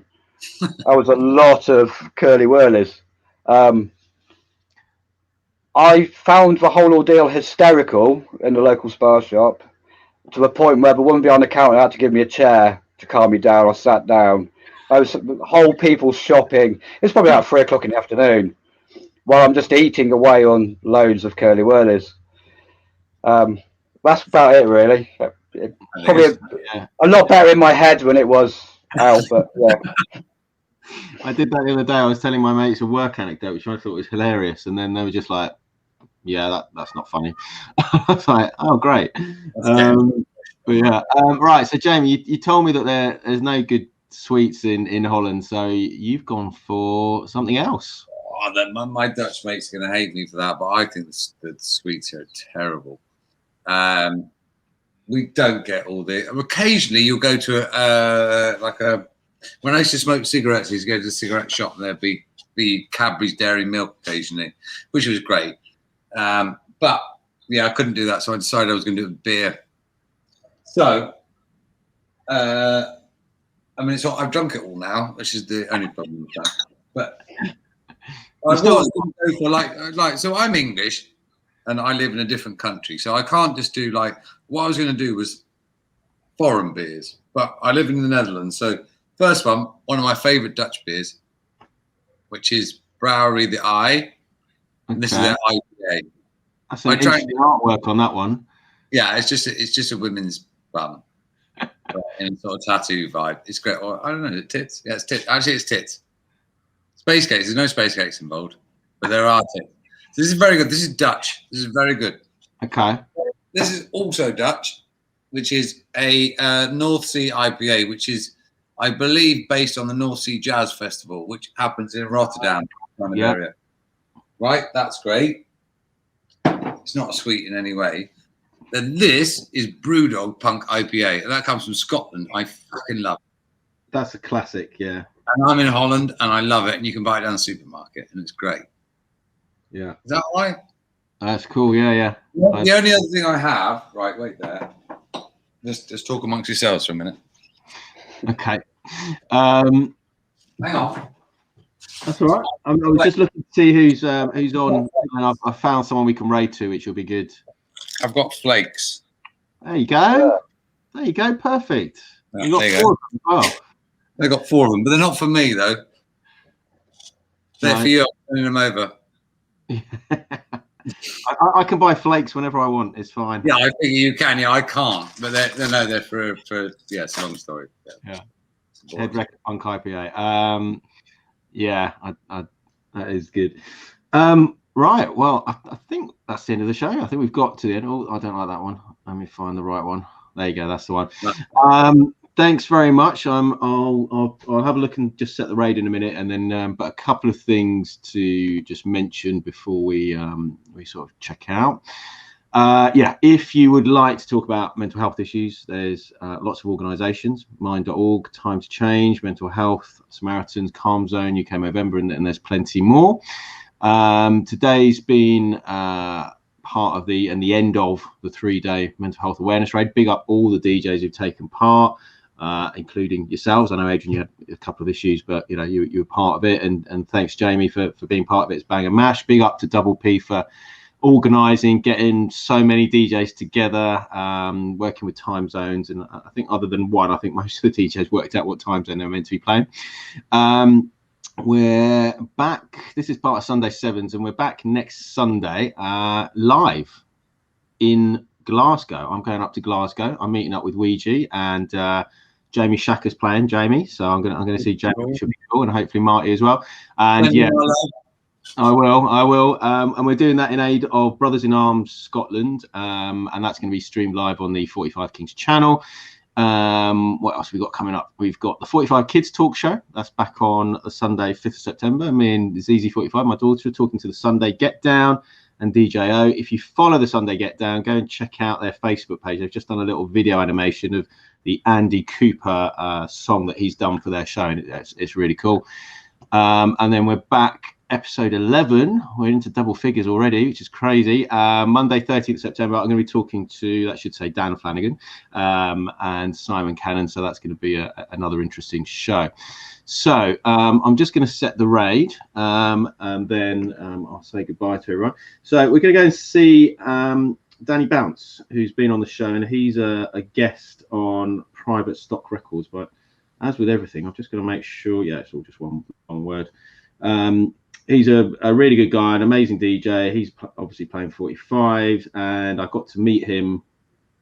that was a lot of Curly Whirlies. I found the whole ordeal hysterical in the local Spar shop, to the point where the woman behind the counter had to give me a chair to calm me down. I sat down. I was whole people shopping. It's probably about 3 o'clock in the afternoon, while I'm just eating away on loads of Curly Whirlies. That's about it, really. Probably a lot better in my head when it was out, but yeah. I did that the other day. I was telling my mates a work anecdote, which I thought was hilarious, and then they were just like, "Yeah, that's not funny." I was like, "Oh, great." But yeah, right. So, Jamie, you told me that there's no good sweets in Holland, so you've gone for something else. Oh, my Dutch mate's going to hate me for that, but I think the sweets are terrible. We don't get all the. Occasionally, you'll go to when I used to smoke cigarettes, I used to go to the cigarette shop, and there'd be Cadbury's Dairy Milk occasionally, which was great. But yeah, I couldn't do that, so I decided I was going to do beer. So, I mean, I've drunk it all now, which is the only problem with that. But I was going to go for so I'm English, and I live in a different country, so I can't just do what I was going to do was foreign beers, but I live in the Netherlands, so first one of my favourite Dutch beers, which is Brouwery de Eye, and this is their IPA. That's an interesting artwork on that one. Yeah, it's just a women's bum in sort of tattoo vibe. It's great. Or, I don't know, is it tits? Yeah, it's tits. Actually, it's tits. Space cakes. There's no space cakes involved, but there are tits. This is very good. This is Dutch. This is very good. Okay. This is also Dutch, which is a North Sea IPA, which is, I believe, based on the North Sea Jazz Festival, which happens in Rotterdam kind of area. Right? That's great. It's not sweet in any way. Then this is Brewdog Punk IPA, and that comes from Scotland. I fucking love it. That's a classic, yeah. And I'm in Holland, and I love it, and you can buy it down the supermarket, and it's great. Yeah. Is that right? That's cool, yeah. The only other thing I have, right, wait there. Just talk amongst yourselves for a minute. Okay. Hang on. That's all right. I was just looking to see who's on, and I've found someone we can raid to, which will be good. I've got flakes. There you go. There you go. Perfect. Yeah, you got 4 of them as well. They've got 4 of them, but they're not for me, though. They're for you. I'm sending them over. I can buy flakes whenever I want. It's fine. Yeah, I think you can. Yeah, I can't. But they're for it's a long story. Yeah. Head Record Punk IPA. Yeah, that is good. Right. Well, I think that's the end of the show. I think we've got to the end. Oh, I don't like that one. Let me find the right one. There you go. That's the one. Thanks very much. I'll have a look and just set the raid in a minute, and then but a couple of things to just mention before we sort of check out. If you would like to talk about mental health issues, there's lots of organisations: Mind.org, Time to Change, Mental Health, Samaritans, Calm Zone, UK Movember, and there's plenty more. Today's been part of the end of the 3-day mental health awareness raid. Big up all the DJs who've taken part, including yourselves. I know, Adrian, you had a couple of issues, but you were part of it, and thanks, Jamie, for being part of it. It's bang and mash. Big up to Double P for organising, getting so many DJs together, working with time zones, and I think other than one, I think most of the DJs worked out what time zone they were meant to be playing. We're back. This is part of Sunday Sevens, and we're back next Sunday live in Glasgow. I'm going up to Glasgow. I'm meeting up with Ouija, and Jamie Shaka's playing. Jamie, so I'm gonna see Jamie, which should be cool, and hopefully Marty as well. And I will. And we're doing that in aid of Brothers in Arms Scotland, and that's going to be streamed live on the 45 Kings channel. What else have we got coming up? We've got the 45 Kids Talk Show. That's back on a Sunday, 5th of September. Me and ZZ45, my daughter, are talking to the Sunday Get Down and DJO. If you follow the Sunday Get Down, go and check out their Facebook page. They've just done a little video animation of the Andy Cooper song that he's done for their show, and it's really cool. And then we're back. Episode 11, we're into double figures already, which is crazy. Monday 13th September, I'm going to be talking to, that should say, Dan Flanagan and Simon Cannon, so that's going to be another interesting show. So I'm just going to set the raid, and then I'll say goodbye to everyone. So we're going to go and see Danny Bounce, who's been on the show, and he's a guest on Private Stock Records. But as with everything, I'm just going to make sure, yeah, it's all just one word. He's a really good guy, an amazing DJ. He's obviously playing 45s, and I got to meet him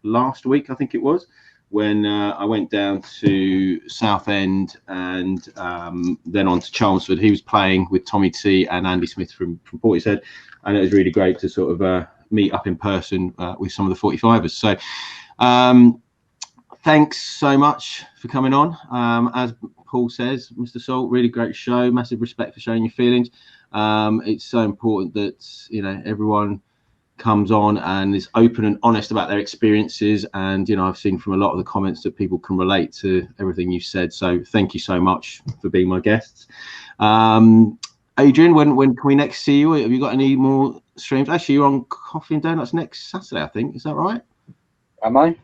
last week, I think it was, when I went down to Southend and then on to Chelmsford. He was playing with Tommy T and Andy Smith from Portishead, and it was really great to sort of meet up in person with some of the 45ers. So thanks so much for coming on. As Paul says, Mr. Salt, really great show. Massive respect for showing your feelings. It's so important that, you know, everyone comes on and is open and honest about their experiences. And, you know, I've seen from a lot of the comments that people can relate to everything you said. So thank you so much for being my guests. Adrian, when can we next see you? Have you got any more streams? Actually, you're on Coffee and Donuts next Saturday, I think. Is that right? Am I?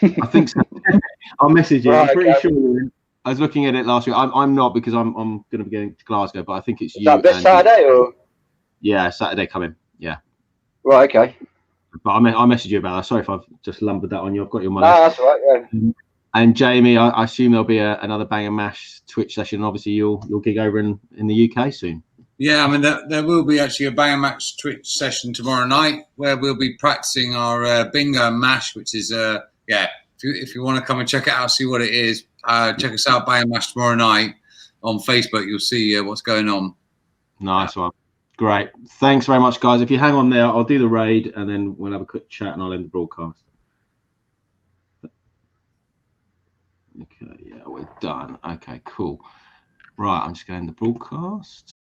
I think so. I'll message you. Right, I'm pretty okay. sure. I was looking at it last week. I'm not, because I'm going to be going to Glasgow, but I think it's you. Is that this Saturday or? Yeah, Saturday coming. Yeah. Right, okay. But I'll message you about that. Sorry if I've just lumbered that on you. I've got you on my No, list. that's all right. Yeah. And Jamie, I assume there'll be another Bang and Mash Twitch session. Obviously, you'll gig over in the UK soon. Yeah, I mean, there will be actually a Bang and Mash Twitch session tomorrow night where we'll be practicing our bingo and mash, which is yeah. If you want to come and check it out, see what it is, check us out, Bang and Mash, tomorrow night on Facebook. You'll see what's going on. Nice one. Great. Thanks very much, guys. If you hang on there, I'll do the raid, and then we'll have a quick chat, and I'll end the broadcast. Okay, yeah, we're done. Okay, cool. Right, I'm just going to end the broadcast.